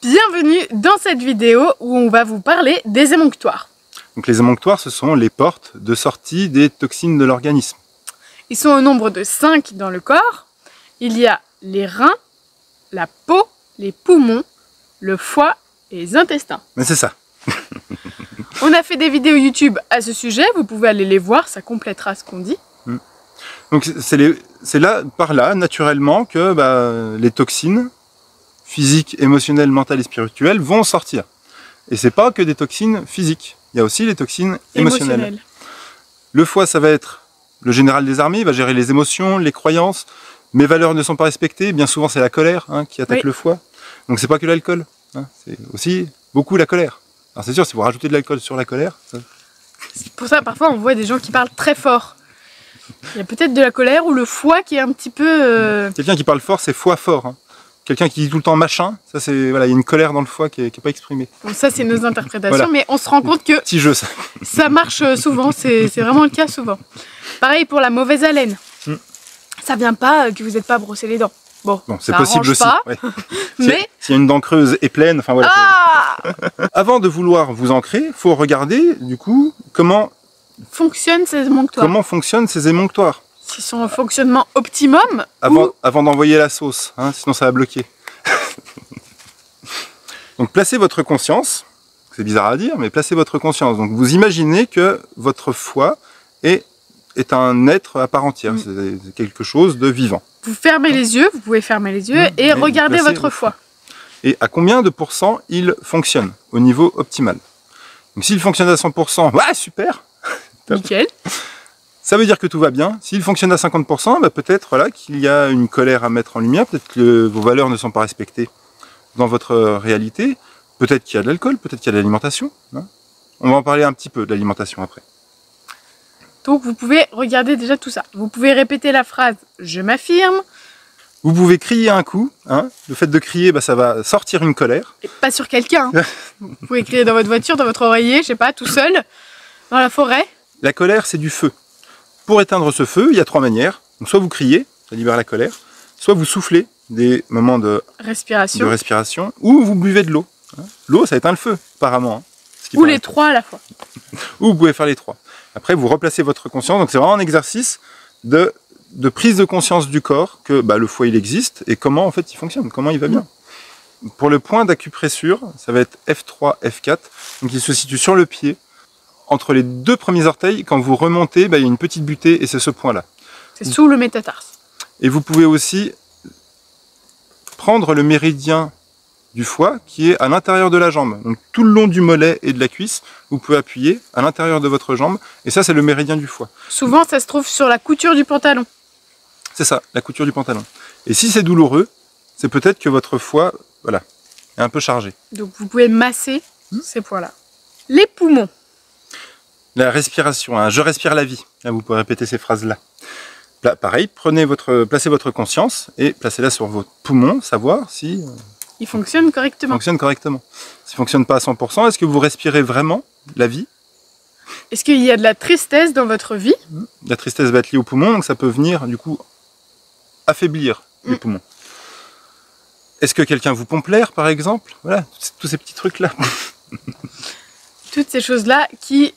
Bienvenue dans cette vidéo où on va vous parler des émonctoires. Donc les émonctoires, ce sont les portes de sortie des toxines de l'organisme. Ils sont au nombre de 5 dans le corps. Il y a les reins, la peau, les poumons, le foie et les intestins. Mais c'est ça. On a fait des vidéos YouTube à ce sujet, vous pouvez aller les voir, ça complétera ce qu'on dit. Donc c'est là, par là, naturellement, que bah, les toxines physiques, émotionnelles, mentales et spirituelles vont sortir. Et c'est pas que des toxines physiques, il y a aussi les toxines émotionnelles. Le foie, ça va être le général des armées, il va gérer les émotions, les croyances. Mes valeurs ne sont pas respectées, bien souvent c'est la colère hein, qui attaque le foie. Donc c'est pas que l'alcool, hein, c'est aussi beaucoup la colère. Alors c'est sûr, si vous rajoutez de l'alcool sur la colère... C'est pour ça, parfois, on voit des gens qui parlent très fort. Il y a peut-être de la colère ou le foie qui est un petit peu... Quelqu'un qui parle fort, c'est foie fort. Hein. Quelqu'un qui dit tout le temps machin, ça c'est voilà, il y a une colère dans le foie qui est pas exprimée. Bon, ça, c'est nos interprétations, Voilà. mais on se rend compte que Petit jeu, ça. ça marche souvent, c'est vraiment le cas souvent. Pareil pour la mauvaise haleine. Ça vient pas que vous n'êtes pas brossé les dents. Bon, c'est ça possible arrange aussi. pas, Ouais. mais... S'il y a une dent creuse et pleine, enfin voilà. Ah Avant de vouloir vous ancrer, il faut regarder du coup comment fonctionnent ces émonctoires. fonctionnent ces émonctoires. S'ils sont en fonctionnement optimum Avant d'envoyer la sauce, hein, sinon ça va bloquer. Donc placez votre conscience, c'est bizarre à dire, mais placez votre conscience. Donc vous imaginez que votre foie est un être à part entière, c'est quelque chose de vivant. Vous fermez les yeux, vous pouvez fermer les yeux et regardez votre foie. Et à combien de pourcents il fonctionne au niveau optimal. Donc s'il fonctionne à 100%, ouais, super. Nickel. Ça veut dire que tout va bien. S'il fonctionne à 50%, bah peut-être voilà, qu'il y a une colère à mettre en lumière, peut-être que vos valeurs ne sont pas respectées dans votre réalité, peut-être qu'il y a de l'alcool, peut-être qu'il y a de l'alimentation. Hein. On va en parler un petit peu de l'alimentation après. Donc vous pouvez regarder déjà tout ça. Vous pouvez répéter la phrase « je m'affirme ». Vous pouvez crier un coup. Hein. Le fait de crier, bah, ça va sortir une colère. Et pas sur quelqu'un. Hein. Vous pouvez crier dans votre voiture, dans votre oreiller, je sais pas, tout seul, dans la forêt. La colère, c'est du feu. Pour éteindre ce feu, il y a 3 manières. Donc, soit vous criez, ça libère la colère, soit vous soufflez des moments de respiration, ou vous buvez de l'eau. Hein. L'eau, ça éteint le feu, apparemment. Hein. Ou les 3 à la fois. Ou vous pouvez faire les 3. Après, vous replacez votre conscience. Donc, c'est vraiment un exercice de prise de conscience du corps, que bah, le foie, il existe, et comment, en fait, il fonctionne, comment il va bien. Pour le point d'acupressure, ça va être F3, F4. Donc, il se situe sur le pied. Entre les 2 premiers orteils, quand vous remontez, bah, il y a une petite butée, et c'est ce point-là. C'est sous le métatarse. Et vous pouvez aussi prendre le méridien du foie qui est à l'intérieur de la jambe. Donc tout le long du mollet et de la cuisse, vous pouvez appuyer à l'intérieur de votre jambe, et ça c'est le méridien du foie. Souvent ça se trouve sur la couture du pantalon. C'est ça, la couture du pantalon. Et si c'est douloureux, c'est peut-être que votre foie, voilà, est un peu chargé. Donc vous pouvez masser ces points-là. Les poumons. La respiration, hein, je respire la vie. Là, vous pouvez répéter ces phrases-là. Là, pareil, placez votre conscience et placez-la sur vos poumons, savoir si ils fonctionnent correctement. S'ils ne fonctionnent pas à 100%, est-ce que vous respirez vraiment la vie? Est-ce qu'il y a de la tristesse dans votre vie? La tristesse va être liée aux poumons, donc ça peut venir du coup affaiblir les poumons. Est-ce que quelqu'un vous pompe l'air, par exemple? Voilà, tous ces petits trucs-là. Toutes ces choses-là qui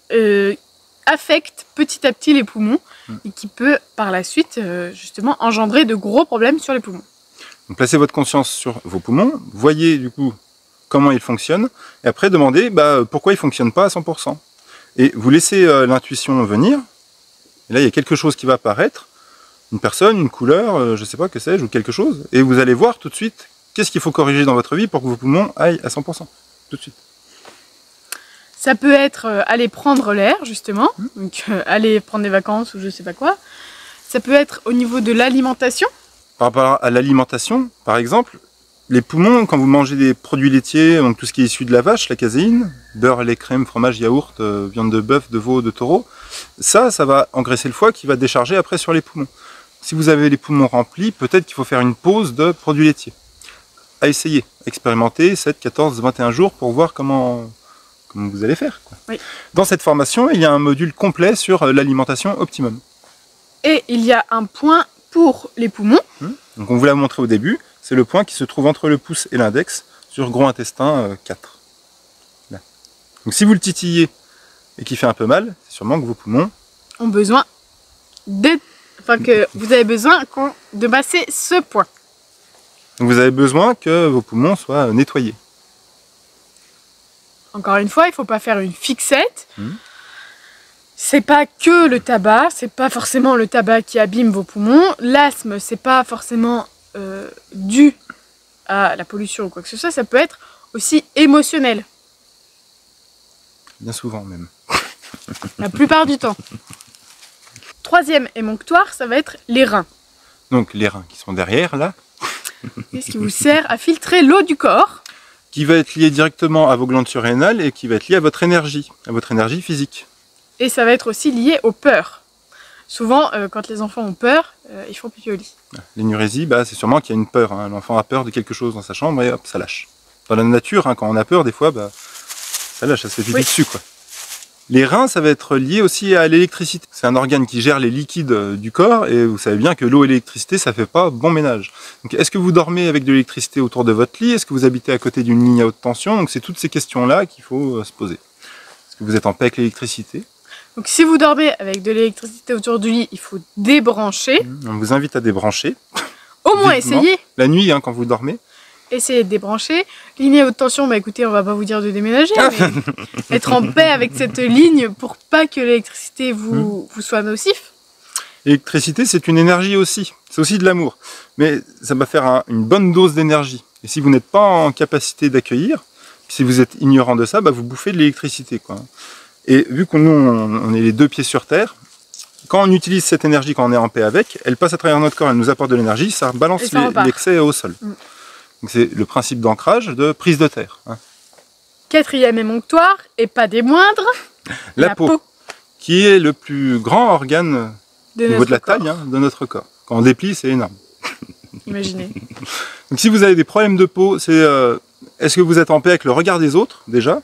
affectent petit à petit les poumons et qui peut par la suite justement engendrer de gros problèmes sur les poumons. Donc, placez votre conscience sur vos poumons, voyez du coup comment ils fonctionnent, et après demandez pourquoi ils ne fonctionnent pas à 100%. Et vous laissez l'intuition venir, et là il y a quelque chose qui va apparaître, une personne, une couleur, je ne sais pas, que sais-je, ou quelque chose, et vous allez voir tout de suite qu'est-ce qu'il faut corriger dans votre vie pour que vos poumons aillent à 100%, tout de suite. Ça peut être aller prendre l'air, justement, donc aller prendre des vacances ou je ne sais pas quoi. Ça peut être au niveau de l'alimentation. Par rapport à l'alimentation, par exemple, les poumons, quand vous mangez des produits laitiers, donc tout ce qui est issu de la vache, la caséine, beurre, lait, crème, fromage, yaourt, viande de bœuf, de veau, de taureau, ça va engraisser le foie qui va décharger après sur les poumons. Si vous avez les poumons remplis, peut-être qu'il faut faire une pause de produits laitiers. À essayer, expérimenter 7, 14, 21 jours pour voir comment vous allez faire, quoi. Oui. Dans cette formation, il y a un module complet sur l'alimentation optimum. Et il y a un point pour les poumons. Donc on vous l'a montré au début, c'est le point qui se trouve entre le pouce et l'index sur gros intestin 4. Là. Donc si vous le titillez et qu'il fait un peu mal, c'est sûrement que vos poumons ont besoin que vous avez besoin de masser ce point. Donc vous avez besoin que vos poumons soient nettoyés. Encore une fois, il ne faut pas faire une fixette. C'est pas que le tabac, c'est pas forcément le tabac qui abîme vos poumons. L'asthme, c'est pas forcément dû à la pollution ou quoi que ce soit, ça peut être aussi émotionnel. Bien souvent même. La plupart du temps. Troisième émonctoire, ça va être les reins. Donc les reins qui sont derrière là. Qu'est-ce qui vous sert à filtrer l'eau du corps? Qui va être lié directement à vos glandes surrénales et qui va être lié à votre énergie physique. Et ça va être aussi lié aux peurs. Souvent, quand les enfants ont peur, ils font pipi au lit. L'énurésie, c'est sûrement qu'il y a une peur. Hein. L'enfant a peur de quelque chose dans sa chambre et hop, ça lâche. Dans la nature, quand on a peur, des fois, ça lâche, ça se fait pipi dessus, quoi. Les reins, ça va être lié aussi à l'électricité. C'est un organe qui gère les liquides du corps et vous savez bien que l'eau et l'électricité, ça fait pas bon ménage. Donc, est-ce que vous dormez avec de l'électricité autour de votre lit? Est-ce que vous habitez à côté d'une ligne à haute tension? Donc, c'est toutes ces questions-là qu'il faut se poser. Est-ce que vous êtes en paix avec l'électricité? Donc, si vous dormez avec de l'électricité autour du lit, il faut débrancher. On vous invite à débrancher. Au moins essayez. La nuit, quand vous dormez. Essayez de débrancher. Ligne à haute tension, écoutez, on va pas vous dire de déménager, mais être en paix avec cette ligne pour pas que l'électricité vous soit nocif. L'électricité, c'est une énergie aussi. C'est aussi de l'amour. Mais ça va faire une bonne dose d'énergie. Et si vous n'êtes pas en capacité d'accueillir, si vous êtes ignorant de ça, vous bouffez de l'électricité, quoi. Et vu qu'on on est les deux pieds sur terre, quand on utilise cette énergie, quand on est en paix avec, elle passe à travers notre corps, elle nous apporte de l'énergie, ça balance l'excès au sol. Donc c'est le principe d'ancrage, de prise de terre. Quatrième émonctoire, et pas des moindres, la peau, qui est le plus grand organe au niveau de la taille de notre corps. Quand on déplie, c'est énorme. Imaginez. Donc si vous avez des problèmes de peau, c'est est-ce que vous êtes en paix avec le regard des autres, déjà?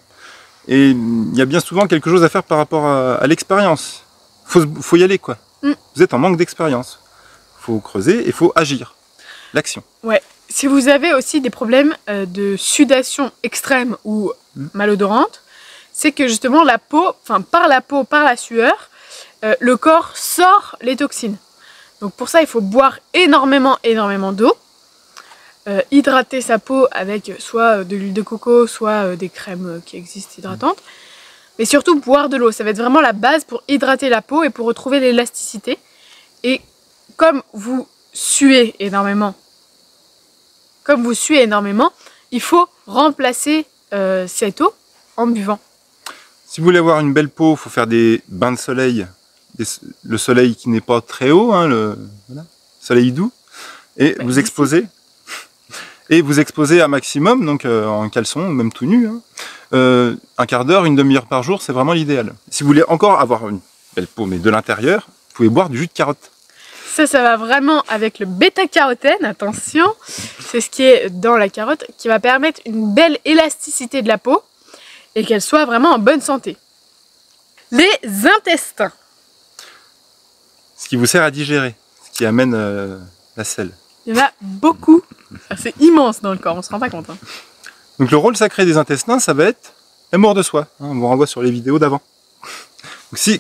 Et il y a bien souvent quelque chose à faire par rapport à l'expérience. Faut y aller, quoi. Vous êtes en manque d'expérience. Faut creuser et faut agir. L'action. Ouais. Si vous avez aussi des problèmes de sudation extrême ou malodorante, c'est que justement la peau, par la sueur, le corps sort les toxines. Donc pour ça, il faut boire énormément d'eau, hydrater sa peau avec soit de l'huile de coco, soit des crèmes qui existent hydratantes, mais surtout boire de l'eau. Ça va être vraiment la base pour hydrater la peau et pour retrouver l'élasticité. Et comme vous suez énormément, il faut remplacer cette eau en buvant. Si vous voulez avoir une belle peau, il faut faire des bains de soleil. Le soleil qui n'est pas très haut, hein, le soleil doux. Et vous exposez. Et vous exposez un maximum, donc en caleçon, même tout nu. Hein. Un quart d'heure, une demi-heure par jour, c'est vraiment l'idéal. Si vous voulez encore avoir une belle peau, mais de l'intérieur, vous pouvez boire du jus de carotte. Ça va vraiment avec le bêta-carotène, attention. C'est ce qui est dans la carotte qui va permettre une belle élasticité de la peau et qu'elle soit vraiment en bonne santé. Les intestins. Ce qui vous sert à digérer, ce qui amène la selle. Il y en a beaucoup. C'est immense dans le corps, on se rend pas compte. Hein. Donc le rôle sacré des intestins, ça va être l'amour de soi. Hein, on vous renvoie sur les vidéos d'avant.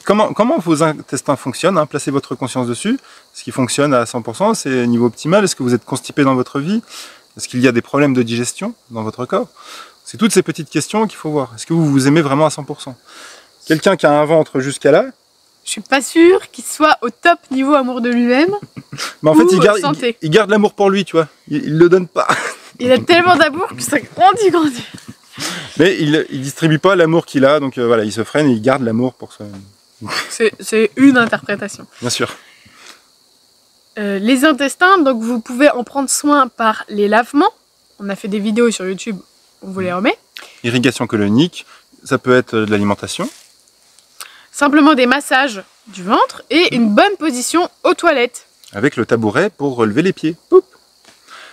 Comment vos intestins fonctionnent, hein, placez votre conscience dessus. Ce qui fonctionne à 100%, c'est niveau optimal. Est-ce que vous êtes constipé dans votre vie? Est-ce qu'il y a des problèmes de digestion dans votre corps? C'est toutes ces petites questions qu'il faut voir. Est-ce que vous vous aimez vraiment à 100%? Quelqu'un qui a un ventre jusqu'à là, je suis pas sûre qu'il soit au top niveau amour de lui-même. Mais en fait, il garde l'amour pour lui, tu vois. Il le donne pas. Il a tellement d'amour que ça grandit. Mais il distribue pas l'amour qu'il a, donc voilà, il se freine et il garde l'amour pour ça. C'est une interprétation. Bien sûr. Les intestins, donc vous pouvez en prendre soin par les lavements. On a fait des vidéos sur YouTube, on vous les remet. Irrigation colonique, ça peut être de l'alimentation. Simplement des massages du ventre et une bonne position aux toilettes. Avec le tabouret pour relever les pieds. Poup.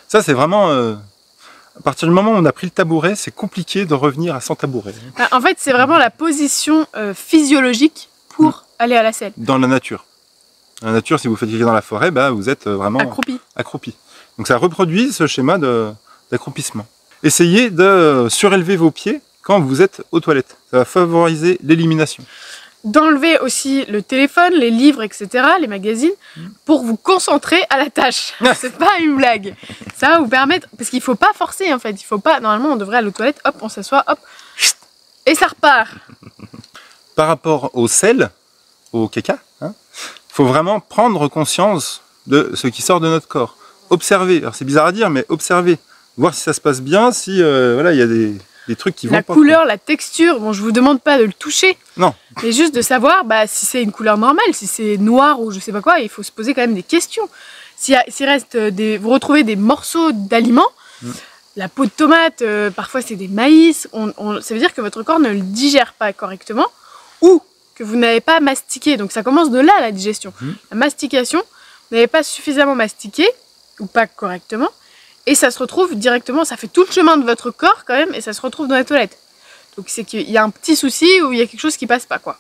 Ça, c'est vraiment... à partir du moment où on a pris le tabouret, c'est compliqué de revenir à sans tabouret. En fait, c'est vraiment la position physiologique pour aller à la selle. Dans la nature. Dans la nature, si vous faites quelque chose dans la forêt, bah, vous êtes vraiment accroupi. Donc ça reproduit ce schéma d'accroupissement. Essayez de surélever vos pieds quand vous êtes aux toilettes. Ça va favoriser l'élimination. D'enlever aussi le téléphone, les livres, etc., les magazines, pour vous concentrer à la tâche. C'est pas une blague. Ça va vous permettre, parce qu'il faut pas forcer en fait, il faut pas, normalement on devrait aller aux toilettes, hop, on s'assoit, hop, et ça repart. Par rapport au sel, au caca, hein, faut vraiment prendre conscience de ce qui sort de notre corps. Observer, alors c'est bizarre à dire, mais observer, voir si ça se passe bien, si voilà, il y a des trucs qui vont pas. La couleur, la texture, bon je vous demande pas de le toucher, non, mais juste de savoir si c'est une couleur normale, si c'est noir ou je sais pas quoi, il faut se poser quand même des questions. S'il reste vous retrouvez des morceaux d'aliments, la peau de tomate, parfois c'est des maïs, ça veut dire que votre corps ne le digère pas correctement ou que vous n'avez pas mastiqué. Donc ça commence de là la digestion. La mastication, vous n'avez pas suffisamment mastiqué ou pas correctement et ça se retrouve directement, ça fait tout le chemin de votre corps quand même et ça se retrouve dans la toilette. Donc c'est qu'il y a un petit souci ou il y a quelque chose qui passe pas quoi.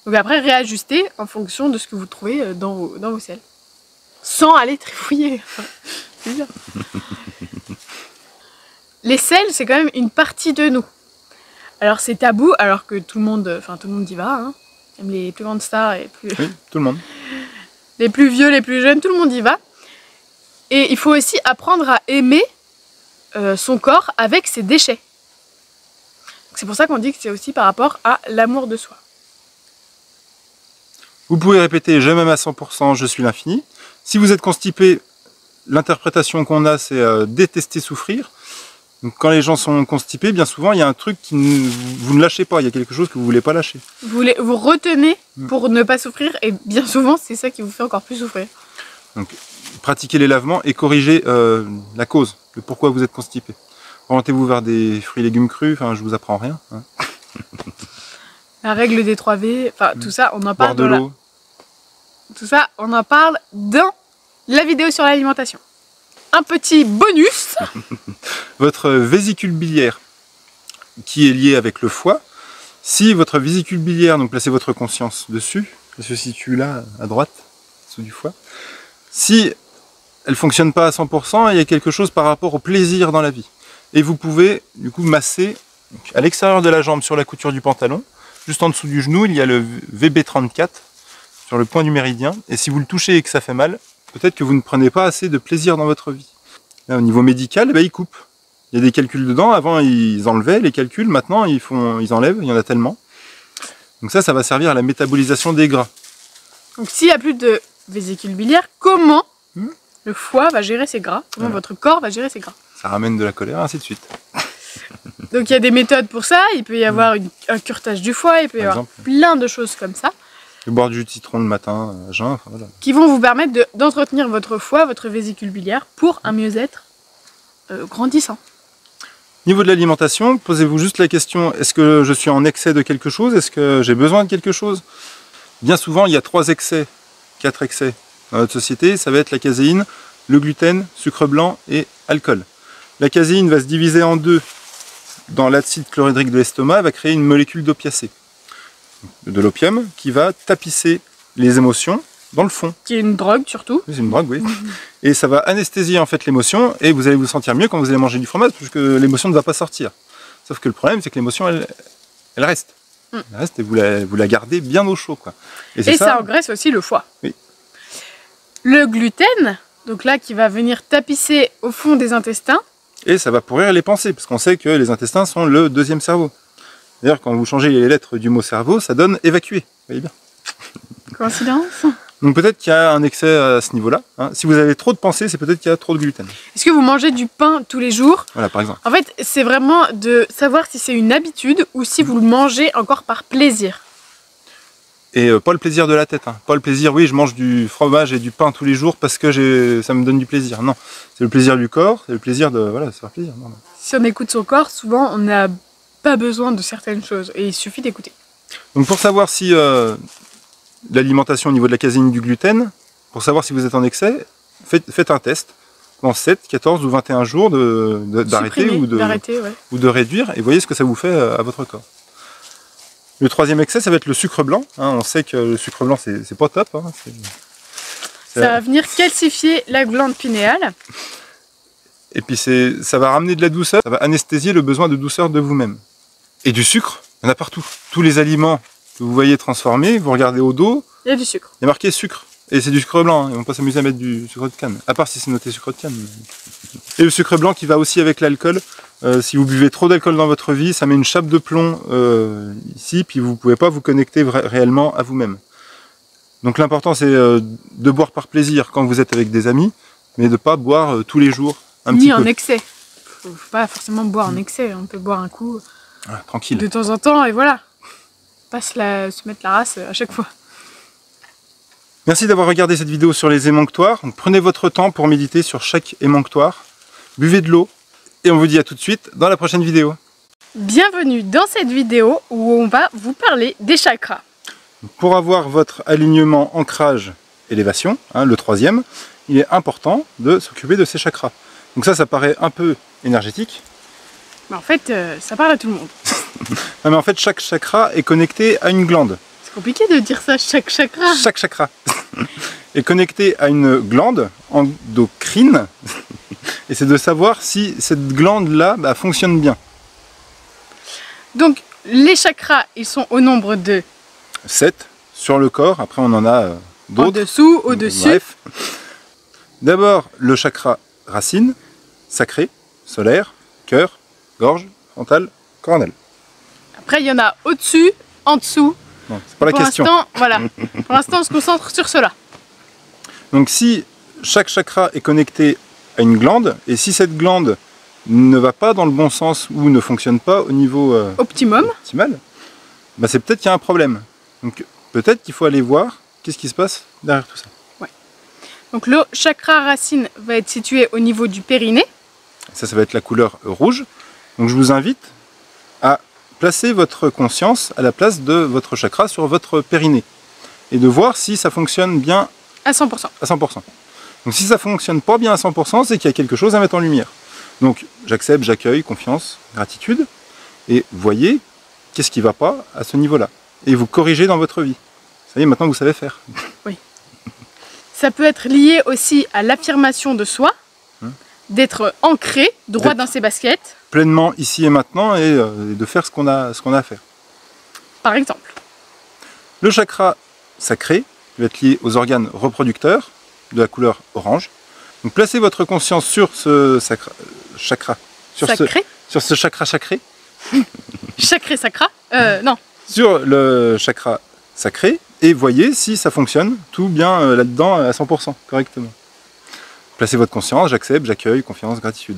Donc après réajuster en fonction de ce que vous trouvez dans vos selles. Sans aller trifouiller. C'est bien. Les selles, c'est quand même une partie de nous. Alors c'est tabou, alors que tout le monde y va. Hein. Même les plus grandes stars et oui, tout le monde. Les plus vieux, les plus jeunes, tout le monde y va. Et il faut aussi apprendre à aimer son corps avec ses déchets. C'est pour ça qu'on dit que c'est aussi par rapport à l'amour de soi. Vous pouvez répéter « je m'aime à 100%, je suis l'infini ». Si vous êtes constipé, l'interprétation qu'on a, c'est détester souffrir. Donc, quand les gens sont constipés, bien souvent, il y a un truc que vous ne lâchez pas. Il y a quelque chose que vous ne voulez pas lâcher. Vous retenez pour ne pas souffrir et bien souvent, c'est ça qui vous fait encore plus souffrir. Donc, pratiquez les lavements et corrigez la cause, le pourquoi vous êtes constipé. Orientez-vous vers des fruits et légumes crus, enfin, je vous apprends rien. Hein. La règle des 3 V, enfin, tout ça, on en parle de l'eau. Tout ça, on en parle dans la vidéo sur l'alimentation. Un petit bonus. Votre vésicule biliaire, qui est liée avec le foie, si votre vésicule biliaire, donc placez votre conscience dessus, elle se situe là, à droite, sous du foie, si elle ne fonctionne pas à 100%, il y a quelque chose par rapport au plaisir dans la vie. Et vous pouvez, du coup, masser à l'extérieur de la jambe, sur la couture du pantalon, juste en dessous du genou, il y a le VB34, sur le point du méridien, et si vous le touchez et que ça fait mal, peut-être que vous ne prenez pas assez de plaisir dans votre vie. Là, au niveau médical, ils coupent. Il y a des calculs dedans, avant ils enlevaient les calculs, maintenant ils enlèvent, il y en a tellement. Donc ça va servir à la métabolisation des gras. Donc s'il n'y a plus de vésicule biliaire, comment le foie va gérer ses gras? Comment votre corps va gérer ses gras? Ça ramène de la colère, ainsi de suite. Donc il y a des méthodes pour ça, il peut y avoir un curetage du foie, il peut y avoir plein de choses comme ça. Boire du jus de citron le matin, à jeun, enfin, voilà. Qui vont vous permettre d'entretenir votre foie, votre vésicule biliaire pour un mieux-être grandissant. Niveau de l'alimentation, posez-vous juste la question, est-ce que je suis en excès de quelque chose? Est-ce que j'ai besoin de quelque chose? Bien souvent, il y a 4 excès dans notre société. Ça va être la caséine, le gluten, sucre blanc et alcool. La caséine va se diviser en 2 dans l'acide chlorhydrique de l'estomac, va créer une molécule d'opiacé, de l'opium, qui va tapisser les émotions dans le fond. Qui est une drogue surtout. C'est une drogue, oui. Et ça va anesthésier en fait l'émotion, et vous allez vous sentir mieux quand vous allez manger du fromage, puisque l'émotion ne va pas sortir. Sauf que le problème, c'est que l'émotion, elle reste. Elle reste et vous la gardez bien au chaud, quoi. Et ça engraisse aussi le foie. Oui. Le gluten, donc là, qui va venir tapisser au fond des intestins. Et ça va pourrir les pensées, parce qu'on sait que les intestins sont le 2e cerveau. D'ailleurs, quand vous changez les lettres du mot cerveau, ça donne évacuer. Vous voyez bien. Coïncidence. Donc peut-être qu'il y a un excès à ce niveau-là. Hein. Si vous avez trop de pensées, c'est peut-être qu'il y a trop de gluten. Est-ce que vous mangez du pain tous les jours? Voilà, par exemple. En fait, c'est vraiment de savoir si c'est une habitude ou si vous le mangez encore par plaisir. Et pas le plaisir de la tête. Hein. Pas le plaisir, oui, je mange du fromage et du pain tous les jours parce que ça me donne du plaisir. Non, c'est le plaisir du corps, c'est le plaisir de se faire plaisir. Non. Si on écoute son corps, souvent on n'a pas besoin de certaines choses et il suffit d'écouter. Donc pour savoir si l'alimentation au niveau de la caséine, du gluten, pour savoir si vous êtes en excès, faites un test dans 7, 14 ou 21 jours d'arrêter ou de réduire et voyez ce que ça vous fait à votre corps. Le 3e excès, ça va être le sucre blanc. Hein, on sait que le sucre blanc, c'est pas top. Hein, ça va venir calcifier la glande pinéale. Et puis ça va ramener de la douceur, ça va anesthésier le besoin de douceur de vous-même. Et du sucre, il y en a partout. Tous les aliments que vous voyez transformés, vous regardez au dos, il y a du sucre. Il y a marqué sucre. Et c'est du sucre blanc, hein. Ils vont pas s'amuser à mettre du sucre de canne. À part si c'est noté sucre de canne. Et le sucre blanc qui va aussi avec l'alcool. Si vous buvez trop d'alcool dans votre vie, ça met une chape de plomb ici, puis vous ne pouvez pas vous connecter réellement à vous-même. Donc l'important c'est de boire par plaisir quand vous êtes avec des amis, mais de ne pas boire tous les jours un petit peu. Ni en excès. Il ne faut pas forcément boire en excès, on peut boire un coup tranquille. De temps en temps et voilà. Pas se mettre la race à chaque fois. Merci d'avoir regardé cette vidéo sur les émonctoires. Donc, prenez votre temps pour méditer sur chaque émonctoire. Buvez de l'eau et on vous dit à tout de suite dans la prochaine vidéo. Bienvenue dans cette vidéo où on va vous parler des chakras. Pour avoir votre alignement ancrage élévation, hein, le 3e, il est important de s'occuper de ces chakras. Donc ça paraît un peu énergétique. Mais en fait, ça parle à tout le monde. Non, mais en fait, chaque chakra est connecté à une glande. C'est compliqué de dire ça, chaque chakra. Chaque chakra est connecté à une glande endocrine. Et c'est de savoir si cette glande-là fonctionne bien. Donc, les chakras, ils sont au nombre de 7 sur le corps. Après, on en a d'autres. En dessous, au-dessus. Bref. D'abord, le chakra racine, sacré, solaire, cœur, gorge, frontal, coronal. Après, il y en a au-dessus, en dessous. Non, c'est pas la question. Voilà. Pour l'instant, on se concentre sur cela. Donc, si chaque chakra est connecté à une glande, et si cette glande ne va pas dans le bon sens ou ne fonctionne pas au niveau optimal, c'est peut-être qu'il y a un problème. Donc, peut-être qu'il faut aller voir qu'est-ce qui se passe derrière tout ça. Ouais. Donc, le chakra racine va être situé au niveau du périnée. Ça va être la couleur rouge. Donc, je vous invite à placer votre conscience à la place de votre chakra sur votre périnée et de voir si ça fonctionne bien à 100%. À 100%. Donc si ça fonctionne pas bien à 100%, c'est qu'il y a quelque chose à mettre en lumière. Donc j'accepte, j'accueille, confiance, gratitude, et voyez qu'est-ce qui ne va pas à ce niveau-là. Et vous corrigez dans votre vie. Ça y est, maintenant vous savez faire. Oui. Ça peut être lié aussi à l'affirmation de soi, d'être ancré, droit dans ses baskets. Pleinement ici et maintenant, et de faire ce qu'on a à faire. Par exemple. Le chakra sacré va être lié aux organes reproducteurs de la couleur orange. Donc placez votre conscience sur ce chakra. Sur ce chakra sacré. Sacré sacra non. Sur le chakra sacré et voyez si ça fonctionne tout bien là-dedans à 100%, correctement. Placez votre conscience, j'accepte, j'accueille, confiance, gratitude.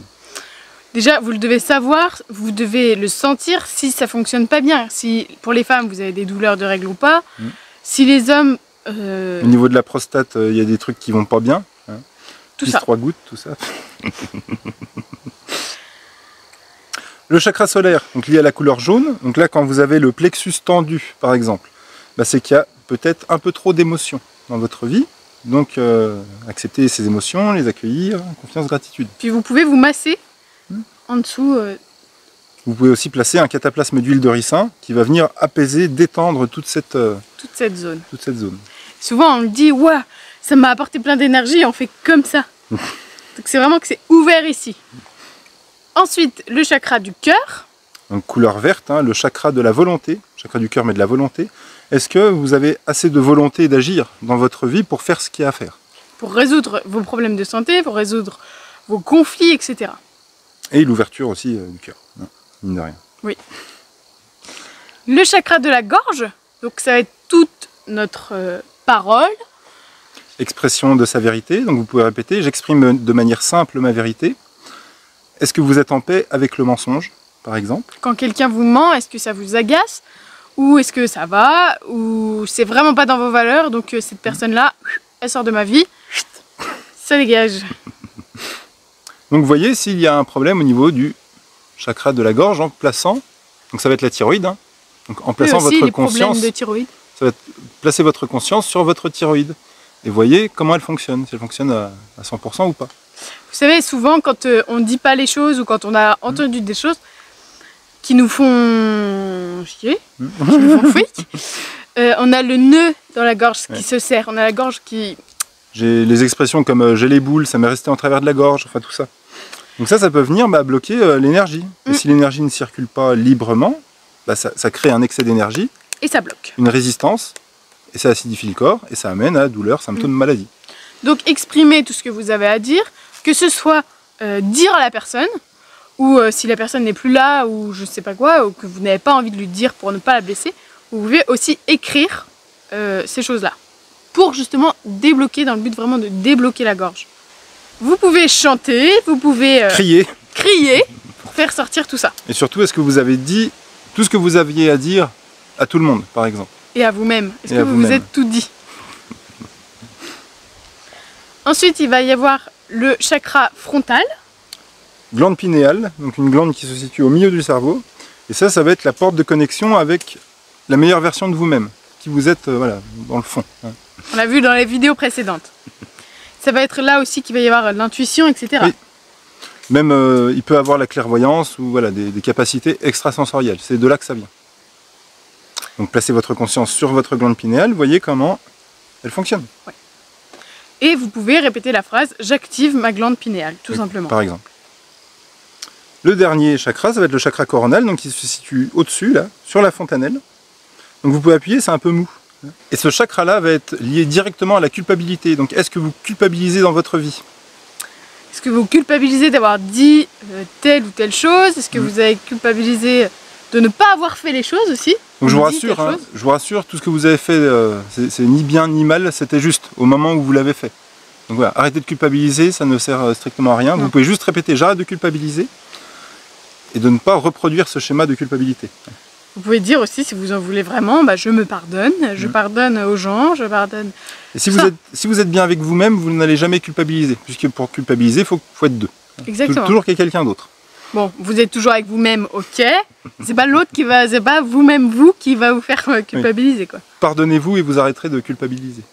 Déjà, vous le devez savoir, vous devez le sentir si ça fonctionne pas bien. Si pour les femmes, vous avez des douleurs de règles ou pas. Si les hommes... Au niveau de la prostate, il y a des trucs qui vont pas bien. Hein. Tout ça. 3 gouttes, tout ça. Le chakra solaire, donc lié à la couleur jaune. Donc là, quand vous avez le plexus tendu, par exemple, bah, c'est qu'il y a peut-être un peu trop d'émotions dans votre vie. Donc, accepter ces émotions, les accueillir, confiance, gratitude. Puis vous pouvez vous masser en dessous. Vous pouvez aussi placer un cataplasme d'huile de ricin qui va venir apaiser, détendre toute cette zone. zone. Souvent, on me dit, ouah, ça m'a apporté plein d'énergie, on fait comme ça. Donc c'est vraiment que c'est ouvert ici. Ensuite, le chakra du cœur. Donc couleur verte, hein, le chakra de la volonté, chakra du cœur mais de la volonté. Est-ce que vous avez assez de volonté d'agir dans votre vie pour faire ce qu'il y a à faire? Pour résoudre vos problèmes de santé, pour résoudre vos conflits, etc. Et l'ouverture aussi du cœur, hein, mine de rien. Oui. Le chakra de la gorge, donc ça va être toute notre parole. Expression de sa vérité, donc vous pouvez répéter, j'exprime de manière simple ma vérité. Est-ce que vous êtes en paix avec le mensonge, par exemple? Quand quelqu'un vous ment, est-ce que ça vous agace? Ou est-ce que ça va? Ou c'est vraiment pas dans vos valeurs, donc cette personne-là, elle sort de ma vie, ça dégage. Donc vous voyez, s'il y a un problème au niveau du chakra de la gorge, en plaçant, donc ça va être la thyroïde, hein, donc en plaçant aussi, votre les conscience, problèmes de thyroïde. ça va être placer votre conscience sur votre thyroïde. Et voyez comment elle fonctionne, si elle fonctionne à 100% ou pas. Vous savez, souvent quand on ne dit pas les choses ou quand on a entendu des choses qui nous font chier, qui nous font freak, on a le nœud dans la gorge qui se serre, on a la gorge qui... J'ai les expressions comme j'ai les boules, ça m'est resté en travers de la gorge, enfin tout ça. Donc ça peut venir bloquer l'énergie. Et si l'énergie ne circule pas librement, ça crée un excès d'énergie. Et ça bloque. Une résistance, et ça acidifie le corps, et ça amène à douleurs, symptômes, maladie. Donc exprimez tout ce que vous avez à dire, que ce soit dire à la personne, ou si la personne n'est plus là, ou je sais pas quoi, ou que vous n'avez pas envie de lui dire pour ne pas la blesser, vous pouvez aussi écrire ces choses-là, pour justement débloquer, dans le but vraiment de débloquer la gorge. Vous pouvez chanter, vous pouvez crier pour faire sortir tout ça. Et surtout, est-ce que vous avez dit tout ce que vous aviez à dire à tout le monde, par exemple? Et à vous-même. Est-ce que vous vous êtes tout dit? Ensuite, il va y avoir le chakra frontal. Glande pinéale, donc une glande qui se situe au milieu du cerveau. Et ça va être la porte de connexion avec la meilleure version de vous-même, qui vous êtes voilà, dans le fond. Hein. On l'a vu dans les vidéos précédentes. Ça va être là aussi qu'il va y avoir l'intuition, etc. Oui. Même il peut avoir la clairvoyance ou voilà, des capacités extrasensorielles. C'est de là que ça vient. Donc placez votre conscience sur votre glande pinéale, voyez comment elle fonctionne. Ouais. Et vous pouvez répéter la phrase « j'active ma glande pinéale », tout simplement. Par exemple. Le dernier chakra, ça va être le chakra coronal, donc il se situe au-dessus, là, sur la fontanelle. Donc vous pouvez appuyer, c'est un peu mou. Et ce chakra-là va être lié directement à la culpabilité. Donc est-ce que vous culpabilisez dans votre vie? Est-ce que vous culpabilisez d'avoir dit telle ou telle chose? Est-ce que vous avez culpabilisé de ne pas avoir fait les choses aussi? Donc je vous rassure, tout ce que vous avez fait, c'est ni bien ni mal, c'était juste au moment où vous l'avez fait. Donc voilà, arrêtez de culpabiliser, ça ne sert strictement à rien. Non. Vous pouvez juste répéter « j'arrête de culpabiliser » et de ne pas reproduire ce schéma de culpabilité. Vous pouvez dire aussi, si vous en voulez vraiment, je me pardonne, je pardonne aux gens, je pardonne... Et si vous êtes bien avec vous-même, vous n'allez jamais culpabiliser, puisque pour culpabiliser, il faut être deux. Exactement. Toujours qu'il y ait quelqu'un d'autre. Bon, vous êtes toujours avec vous-même, ok. C'est pas l'autre qui va, c'est pas vous-même qui va vous faire culpabiliser, quoi. Pardonnez-vous et vous arrêterez de culpabiliser.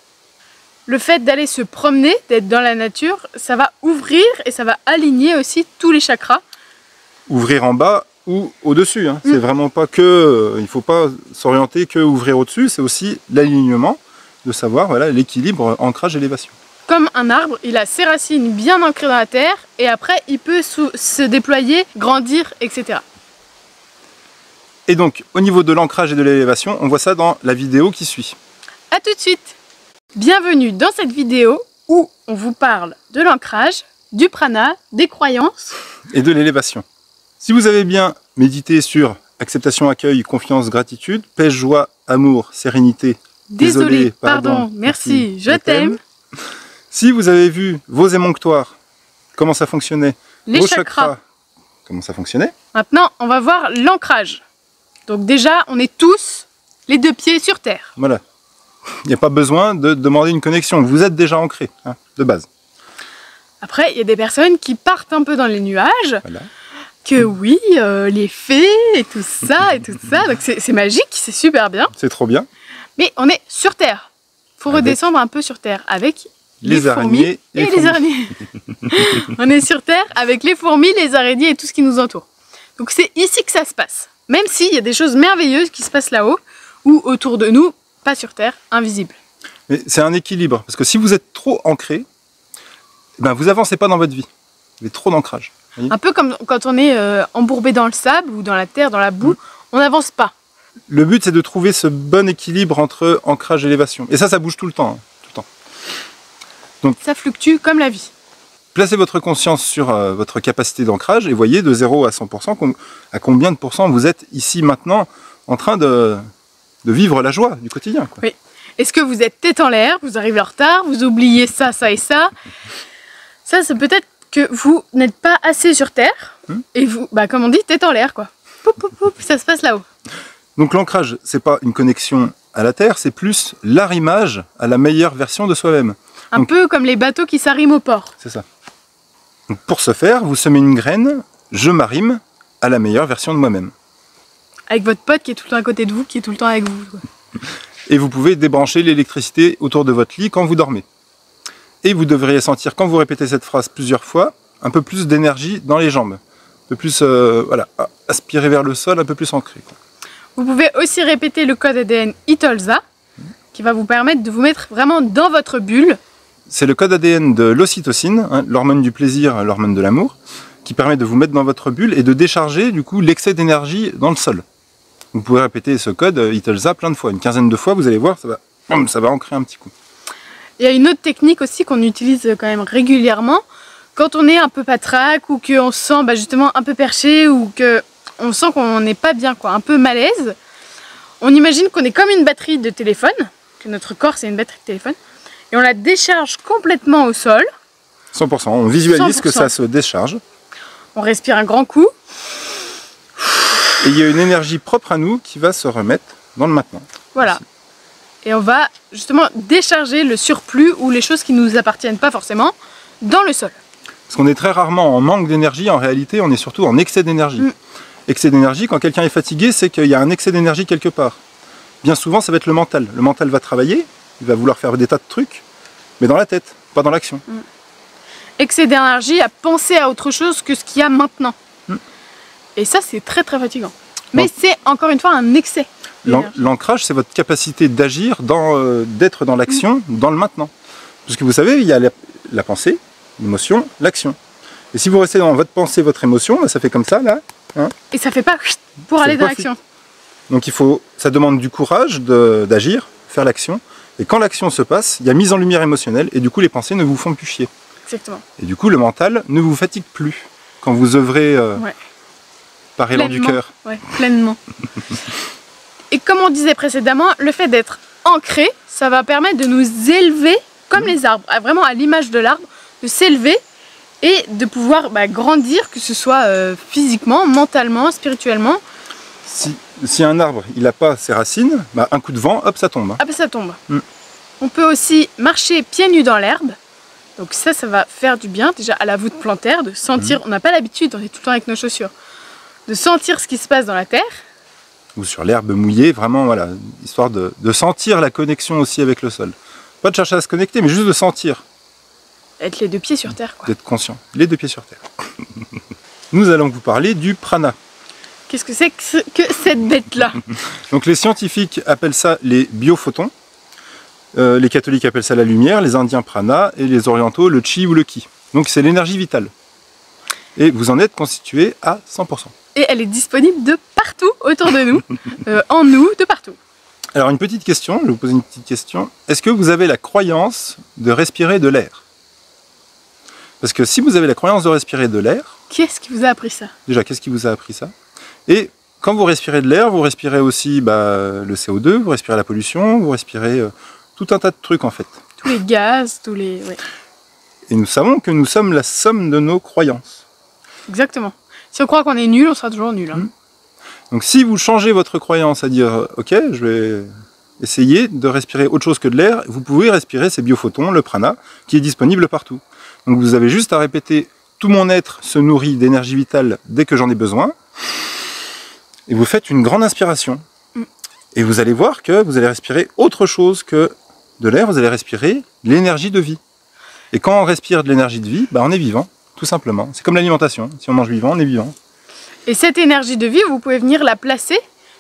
Le fait d'aller se promener, d'être dans la nature, ça va ouvrir et ça va aligner aussi tous les chakras. Ouvrir en bas ou au-dessus, hein. C'est vraiment pas que, il faut pas s'orienter que ouvrir au-dessus, c'est aussi l'alignement, de savoir voilà l'équilibre, ancrage, élévation. Comme un arbre, il a ses racines bien ancrées dans la terre et après il peut se déployer, grandir, etc. Et donc au niveau de l'ancrage et de l'élévation, on voit ça dans la vidéo qui suit. A tout de suite. Bienvenue dans cette vidéo où on vous parle de l'ancrage, du prana, des croyances et de l'élévation. Si vous avez bien médité sur acceptation, accueil, confiance, gratitude, paix, joie, amour, sérénité, désolé, pardon, merci, je t'aime. Si vous avez vu vos émonctoires, comment ça fonctionnait, les chakras comment ça fonctionnait. Maintenant, on va voir l'ancrage. Donc déjà, on est tous les deux pieds sur terre. Voilà. Il n'y a pas besoin de demander une connexion. Vous êtes déjà ancré, hein, de base. Après, il y a des personnes qui partent un peu dans les nuages. Voilà. Que oui, les fées et tout ça et tout ça. Donc c'est magique, c'est super bien. C'est trop bien. Mais on est sur terre. Faut redescendre un peu sur terre avec les araignées et les araignées. On est sur terre avec les fourmis, les araignées et tout ce qui nous entoure. Donc c'est ici que ça se passe. Même s'il y a des choses merveilleuses qui se passent là-haut ou autour de nous, pas sur terre, invisibles. Mais c'est un équilibre. Parce que si vous êtes trop ancré, ben vous avancez pas dans votre vie. Vous avez trop d'ancrage. Un peu comme quand on est embourbé dans le sable ou dans la terre, dans la boue, on n'avance pas. Le but, c'est de trouver ce bon équilibre entre ancrage et élévation. Et ça bouge tout le temps. Hein, tout le temps. Donc, ça fluctue comme la vie. Placez votre conscience sur votre capacité d'ancrage et voyez de 0 à 100% à combien de pourcents vous êtes ici maintenant en train de vivre la joie du quotidien. Quoi. Oui. Est-ce que vous êtes tête en l'air, vous arrivez en retard, vous oubliez ça, ça et ça? Ça, c'est peut-être que vous n'êtes pas assez sur terre et vous, bah, comme on dit, tête en l'air, quoi. Poup, poup, poup, ça se passe là-haut. Donc l'ancrage, c'est pas une connexion à la terre, c'est plus l'arrimage à la meilleure version de soi-même. Un peu comme les bateaux qui s'arriment au port. C'est ça. Donc pour ce faire, vous semez une graine, je m'arrime à la meilleure version de moi-même. Avec votre pote qui est tout le temps à côté de vous, qui est tout le temps avec vous. Quoi. Et vous pouvez débrancher l'électricité autour de votre lit quand vous dormez. Et vous devriez sentir, quand vous répétez cette phrase plusieurs fois, un peu plus d'énergie dans les jambes. Un peu plus, voilà, aspirer vers le sol, un peu plus ancré. Quoi. Vous pouvez aussi répéter le code ADN ITOLZA, qui va vous permettre de vous mettre vraiment dans votre bulle. C'est le code ADN de l'ocytocine, hein, l'hormone du plaisir, l'hormone de l'amour, qui permet de vous mettre dans votre bulle et de décharger du coup l'excès d'énergie dans le sol. Vous pouvez répéter ce code ITOLZA plein de fois, une quinzaine de fois, vous allez voir, ça va ancrer un petit coup. Il y a une autre technique aussi qu'on utilise quand même régulièrement, quand on est un peu patraque ou qu'on se sent justement un peu perché ou qu'on sent qu'on n'est pas bien, quoi, un peu malaise. On imagine qu'on est comme une batterie de téléphone, que notre corps c'est une batterie de téléphone, et on la décharge complètement au sol. 100%, on visualise 100%. que ça se décharge. On respire un grand coup. Et il y a une énergie propre à nous qui va se remettre dans le maintenant. Voilà. Ici. Et on va justement décharger le surplus ou les choses qui ne nous appartiennent pas forcément dans le sol. Parce qu'on est très rarement en manque d'énergie, en réalité on est surtout en excès d'énergie. Excès d'énergie, quand quelqu'un est fatigué, c'est qu'il y a un excès d'énergie quelque part. Bien souvent ça va être le mental. Le mental va travailler, il va vouloir faire des tas de trucs, mais dans la tête, pas dans l'action. Excès d'énergie à penser à autre chose que ce qu'il y a maintenant. Et ça c'est très très fatigant. Mais c'est encore une fois un excès. L'ancrage, c'est votre capacité d'agir, d'être dans l'action, dans le maintenant. Parce que vous savez, il y a la pensée, l'émotion, l'action. Et si vous restez dans votre pensée, votre émotion, ça fait comme ça, là. Hein, et ça fait pas pour aller dans l'action. Donc ça demande du courage d'agir, faire l'action. Et quand l'action se passe, il y a mise en lumière émotionnelle, et du coup, les pensées ne vous font plus chier. Exactement. Et du coup, le mental ne vous fatigue plus quand vous œuvrez par élan du cœur. Ouais, pleinement. Et comme on disait précédemment, le fait d'être ancré, ça va permettre de nous élever comme les arbres, vraiment à l'image de l'arbre, de s'élever et de pouvoir grandir, que ce soit physiquement, mentalement, spirituellement. Si un arbre il n'a pas ses racines, un coup de vent, hop, ça tombe. Ah ben ça tombe. On peut aussi marcher pieds nus dans l'herbe. Donc ça va faire du bien déjà à la voûte plantaire, de sentir, on n'a pas l'habitude, on est tout le temps avec nos chaussures, de sentir ce qui se passe dans la terre. Ou sur l'herbe mouillée, vraiment, voilà, histoire de sentir la connexion aussi avec le sol. Pas de chercher à se connecter, mais juste de sentir. Être les deux pieds sur terre, quoi. D'être conscient, les deux pieds sur terre. Nous allons vous parler du prana. Qu'est-ce que c'est que cette bête-là? Donc les scientifiques appellent ça les biophotons, les catholiques appellent ça la lumière, les indiens prana et les orientaux le chi ou le ki. Donc c'est l'énergie vitale. Et vous en êtes constitué à 100%. Et elle est disponible de partout autour de nous, en nous, de partout. Alors une petite question, je vais vous poser une petite question. Est-ce que vous avez la croyance de respirer de l'air? Parce que si vous avez la croyance de respirer de l'air... Qu'est-ce qui vous a appris ça? Déjà, qu'est-ce qui vous a appris ça? Et quand vous respirez de l'air, vous respirez aussi le CO2, vous respirez la pollution, vous respirez tout un tas de trucs en fait. Tous les gaz, tous les... Ouais. Et nous savons que nous sommes la somme de nos croyances. Exactement. Si on croit qu'on est nul, on sera toujours nul. Hein. Donc si vous changez votre croyance à dire ok, je vais essayer de respirer autre chose que de l'air, vous pouvez respirer ces biophotons, le prana, qui est disponible partout. Donc vous avez juste à répéter tout mon être se nourrit d'énergie vitale dès que j'en ai besoin. Et vous faites une grande inspiration. Et vous allez voir que vous allez respirer autre chose que de l'air, vous allez respirer l'énergie de vie. Et quand on respire de l'énergie de vie, bah on est vivant, tout simplement. C'est comme l'alimentation, si on mange vivant, on est vivant. Et cette énergie de vie, vous pouvez venir la placer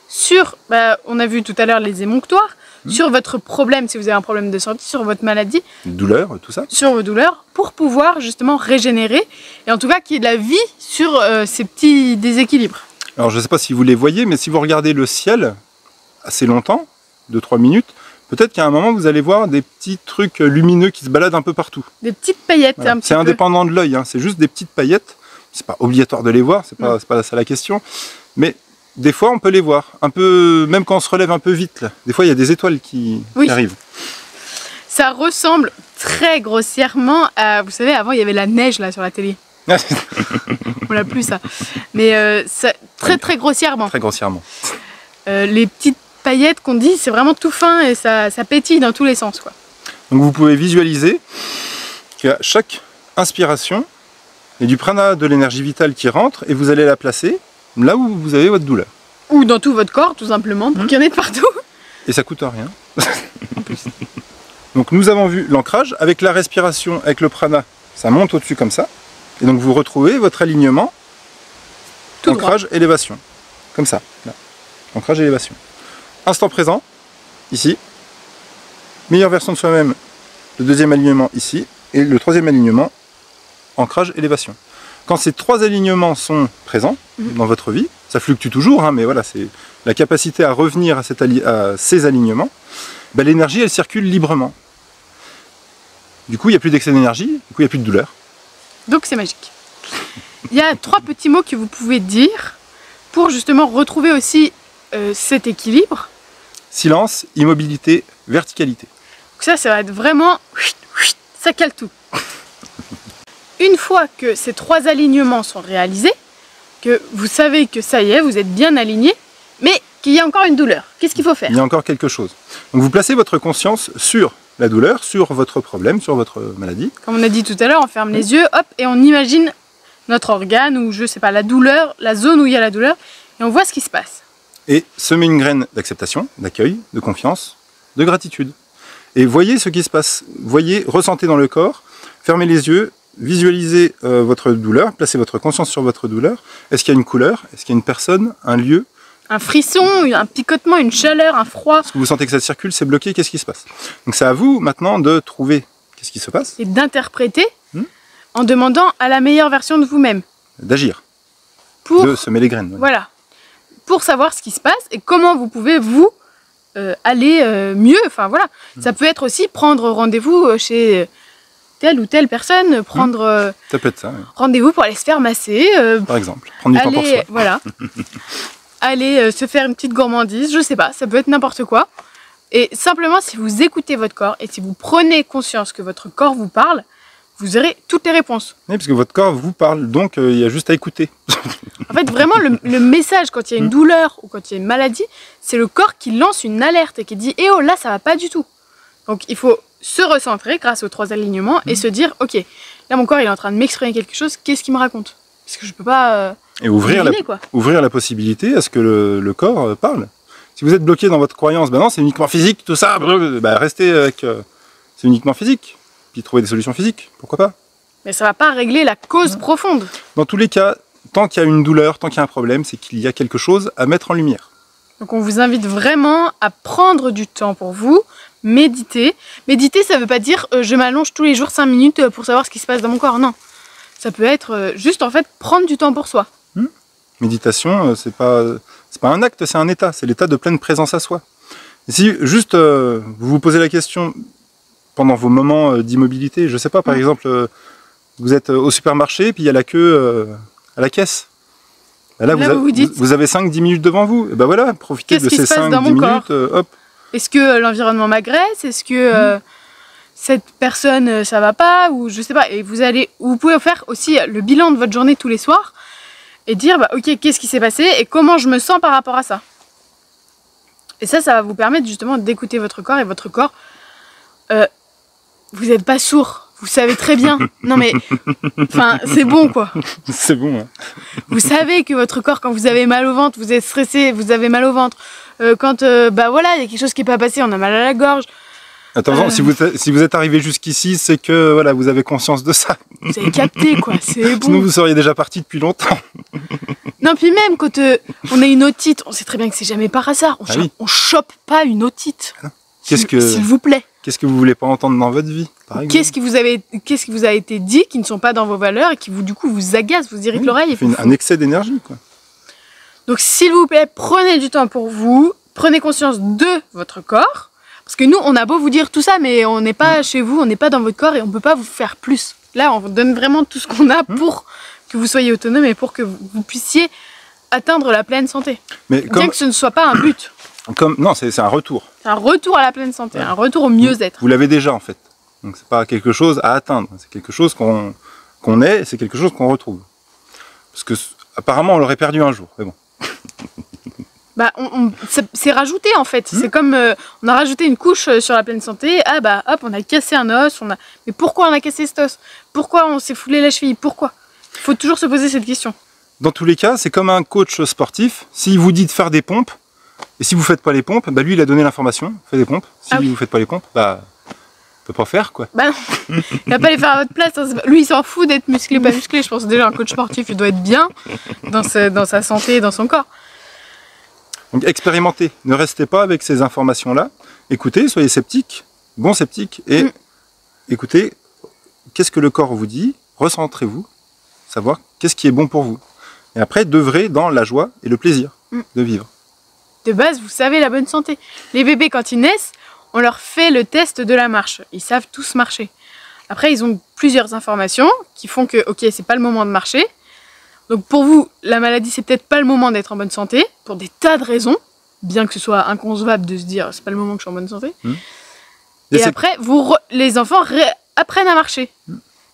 sur, on a vu tout à l'heure les émonctoires, sur votre problème, si vous avez un problème de santé, sur votre maladie. Douleur, tout ça. Sur vos douleurs, pour pouvoir justement régénérer, et en tout cas qu'il y ait de la vie sur ces petits déséquilibres. Alors je ne sais pas si vous les voyez, mais si vous regardez le ciel assez longtemps, 2-3 minutes, peut-être qu'à un moment vous allez voir des petits trucs lumineux qui se baladent un peu partout. Des petites paillettes, voilà. un petit C'est peu. indépendant de l'œil, hein. C'est juste des petites paillettes. C'est pas obligatoire de les voir, c'est pas ça la question. Mais des fois on peut les voir, un peu, même quand on se relève un peu vite. Là. Des fois il y a des étoiles qui arrivent. Ça ressemble très grossièrement à, vous savez, avant il y avait la neige là sur la télé. On l'a plus ça. Mais très grossièrement. Très grossièrement. Les petites paillettes qu'on dit, c'est vraiment tout fin et ça pétille dans tous les sens, quoi. Donc vous pouvez visualiser qu'à chaque inspiration, il y a du prana, de l'énergie vitale qui rentre et vous allez la placer là où vous avez votre douleur. Ou dans tout votre corps, tout simplement, pour qu'il y en ait de partout. Et ça coûte rien. En plus. Donc nous avons vu l'ancrage avec la respiration, avec le prana, ça monte au-dessus comme ça. Et donc vous retrouvez votre alignement, tout ancrage, droit. Élévation. Comme ça. Là. Ancrage, élévation. Instant présent, ici. Meilleure version de soi-même, le deuxième alignement ici. Et le troisième alignement, ancrage, élévation. Quand ces trois alignements sont présents dans votre vie, ça fluctue toujours, hein, mais voilà, c'est la capacité à revenir à ces alignements, ben, l'énergie, elle circule librement. Du coup, il n'y a plus d'excès d'énergie, du coup, il n'y a plus de douleur. Donc c'est magique. Il y a 3 petits mots que vous pouvez dire pour justement retrouver aussi cet équilibre. Silence, immobilité, verticalité. Donc ça va être vraiment... ça cale tout. Une fois que ces 3 alignements sont réalisés, que vous savez que ça y est, vous êtes bien aligné, mais qu'il y a encore une douleur, qu'est-ce qu'il faut faire? Il y a encore quelque chose. Donc vous placez votre conscience sur la douleur, sur votre problème, sur votre maladie. Comme on a dit tout à l'heure, on ferme les yeux, hop, et on imagine notre organe, ou je sais pas, la douleur, la zone où il y a la douleur, et on voit ce qui se passe. Et semez une graine d'acceptation, d'accueil, de confiance, de gratitude. Et voyez ce qui se passe. Voyez, ressentez dans le corps, fermez les yeux, visualisez votre douleur, placez votre conscience sur votre douleur. Est-ce qu'il y a une couleur? Est-ce qu'il y a une personne? Un lieu? Un frisson, un picotement, une chaleur, un froid. Est-ce que vous sentez que ça circule, c'est bloqué? Qu'est-ce qui se passe? Donc c'est à vous maintenant de trouver qu'est-ce qui se passe. Et d'interpréter en demandant à la meilleure version de vous-même. D'agir. Pour de semer les graines. Ouais. Voilà. Pour savoir ce qui se passe et comment vous pouvez vous aller mieux. Enfin voilà. Ça peut être aussi prendre rendez-vous chez telle ou telle personne, prendre ça peut être ça, oui. Rendez-vous pour aller se faire masser. Par exemple, prendre du temps pour soi. Voilà. Aller se faire une petite gourmandise, je sais pas, ça peut être n'importe quoi. Et simplement, si vous écoutez votre corps et si vous prenez conscience que votre corps vous parle, vous aurez toutes les réponses. Oui, parce que votre corps vous parle, donc il y a juste à écouter. En fait, vraiment, le message, quand il y a une douleur ou quand il y a une maladie, c'est le corps qui lance une alerte et qui dit « Eh oh, là, ça va pas du tout ». Donc, il faut se recentrer grâce aux 3 alignements et se dire « Ok, là, mon corps, il est en train de m'exprimer quelque chose, qu'est-ce qu'il me raconte ?» Parce que je peux pas et ouvrir la possibilité à ce que le corps parle. Si vous êtes bloqué dans votre croyance, ben non, c'est uniquement physique, tout ça, ben restez avec... c'est uniquement physique. Puis trouver des solutions physiques, pourquoi pas? Mais ça va pas régler la cause profonde. Dans tous les cas, tant qu'il y a une douleur, tant qu'il y a un problème, c'est qu'il y a quelque chose à mettre en lumière. Donc on vous invite vraiment à prendre du temps pour vous, méditer. Méditer, ça veut pas dire je m'allonge tous les jours 5 minutes pour savoir ce qui se passe dans mon corps, non. Ça peut être juste en fait prendre du temps pour soi. Méditation, c'est pas un acte, c'est un état, c'est l'état de pleine présence à soi. Et si juste vous vous posez la question pendant vos moments d'immobilité, je sais pas, par exemple, vous êtes au supermarché, puis il y a la queue à la caisse. Et là, vous avez 5-10 minutes devant vous. Et ben voilà, profitez de ces 5-10 minutes. Hop. Est-ce que l'environnement m'agresse? Est-ce que cette personne, ça va pas? Ou je sais pas. Et vous pouvez faire aussi le bilan de votre journée tous les soirs. et dire bah, ok, qu'est-ce qui s'est passé et comment je me sens par rapport à ça. Et ça va vous permettre justement d'écouter votre corps, et votre corps, vous n'êtes pas sourd, vous savez très bien. Non mais, enfin, c'est bon quoi. C'est bon. Hein. Vous savez que votre corps, quand vous avez mal au ventre, vous êtes stressé, vous avez mal au ventre. Quand bah voilà, il y a quelque chose qui n'est pas passé, on a mal à la gorge. Attention, si vous êtes arrivé jusqu'ici, c'est que voilà, vous avez conscience de ça. Vous avez capté quoi, c'est bon. Sinon vous seriez déjà parti depuis longtemps. Non, puis même quand on a une otite, on sait très bien que c'est jamais par hasard. On chope pas une otite. S'il vous plaît. Qu'est-ce que vous voulez pas entendre dans votre vie, par exemple? Qu'est-ce qui vous a été dit qui ne sont pas dans vos valeurs et qui du coup vous agace, vous irrite l'oreille. Un excès d'énergie, quoi. Donc s'il vous plaît, prenez du temps pour vous, prenez conscience de votre corps. Parce que nous, on a beau vous dire tout ça, mais on n'est pas chez vous, on n'est pas dans votre corps et on ne peut pas vous faire plus. Là, on vous donne vraiment tout ce qu'on a pour que vous soyez autonome et pour que vous puissiez atteindre la pleine santé. Mais bien que ce ne soit pas un but. Non, c'est un retour. C'est un retour à la pleine santé, un retour au mieux-être. Vous l'avez déjà en fait. Donc c'est pas quelque chose à atteindre, c'est quelque chose qu'on est, c'est quelque chose qu'on retrouve. Parce que apparemment on l'aurait perdu un jour, mais bon. Bah, c'est rajouté en fait. C'est comme on a rajouté une couche sur la pleine santé. Ah bah hop, on a cassé un os. Mais pourquoi on a cassé cet os? Pourquoi on s'est foulé la cheville? Pourquoi? Il faut toujours se poser cette question. Dans tous les cas, c'est comme un coach sportif. S'il vous dit de faire des pompes, et si vous ne faites pas les pompes, bah lui il a donné l'information, faites des pompes. Si vous ne faites pas les pompes, bah on peut pas faire quoi. Bah non, il va pas les faire à votre place. Hein. Lui il s'en fout d'être musclé ou pas musclé. Je pense déjà un coach sportif il doit être bien dans sa santé et dans son corps. Donc expérimentez, ne restez pas avec ces informations-là. Écoutez, soyez sceptiques, bon sceptiques, et écoutez, qu'est-ce que le corps vous dit, recentrez-vous, savoir qu'est-ce qui est bon pour vous. Et après, d'œuvrer dans la joie et le plaisir de vivre. De base, vous savez la bonne santé. Les bébés, quand ils naissent, on leur fait le test de la marche. Ils savent tous marcher. Après, ils ont plusieurs informations qui font que, ok, c'est pas le moment de marcher. Donc pour vous, la maladie, c'est peut-être pas le moment d'être en bonne santé, pour des tas de raisons, bien que ce soit inconcevable de se dire c'est pas le moment que je suis en bonne santé. Et après, les enfants apprennent à marcher.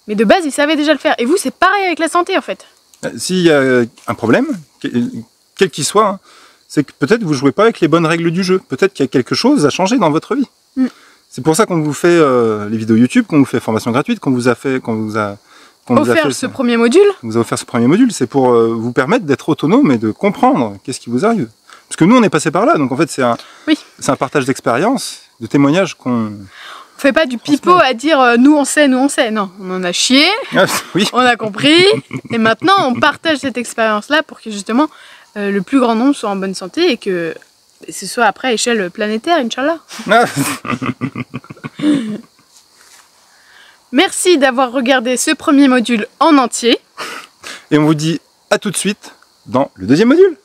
Mais de base, ils savaient déjà le faire. Et vous, c'est pareil avec la santé en fait. S'il y a un problème, quel qu'il soit, hein, c'est que peut-être vous ne jouez pas avec les bonnes règles du jeu. Peut-être qu'il y a quelque chose à changer dans votre vie. C'est pour ça qu'on vous fait les vidéos YouTube, qu'on vous fait formation gratuite, qu'on vous a offert ce premier module. On vous a offert ce premier module, c'est pour vous permettre d'être autonome et de comprendre qu'est-ce qui vous arrive. Parce que nous, on est passé par là, donc en fait, c'est un partage d'expérience, de témoignages qu'on... On fait pas du pipeau à dire nous on sait, non. On en a chié, on a compris, et maintenant on partage cette expérience-là pour que justement le plus grand nombre soit en bonne santé et que ce soit après à échelle planétaire, Inch'Allah. Merci d'avoir regardé ce premier module en entier. Et on vous dit à tout de suite dans le deuxième module.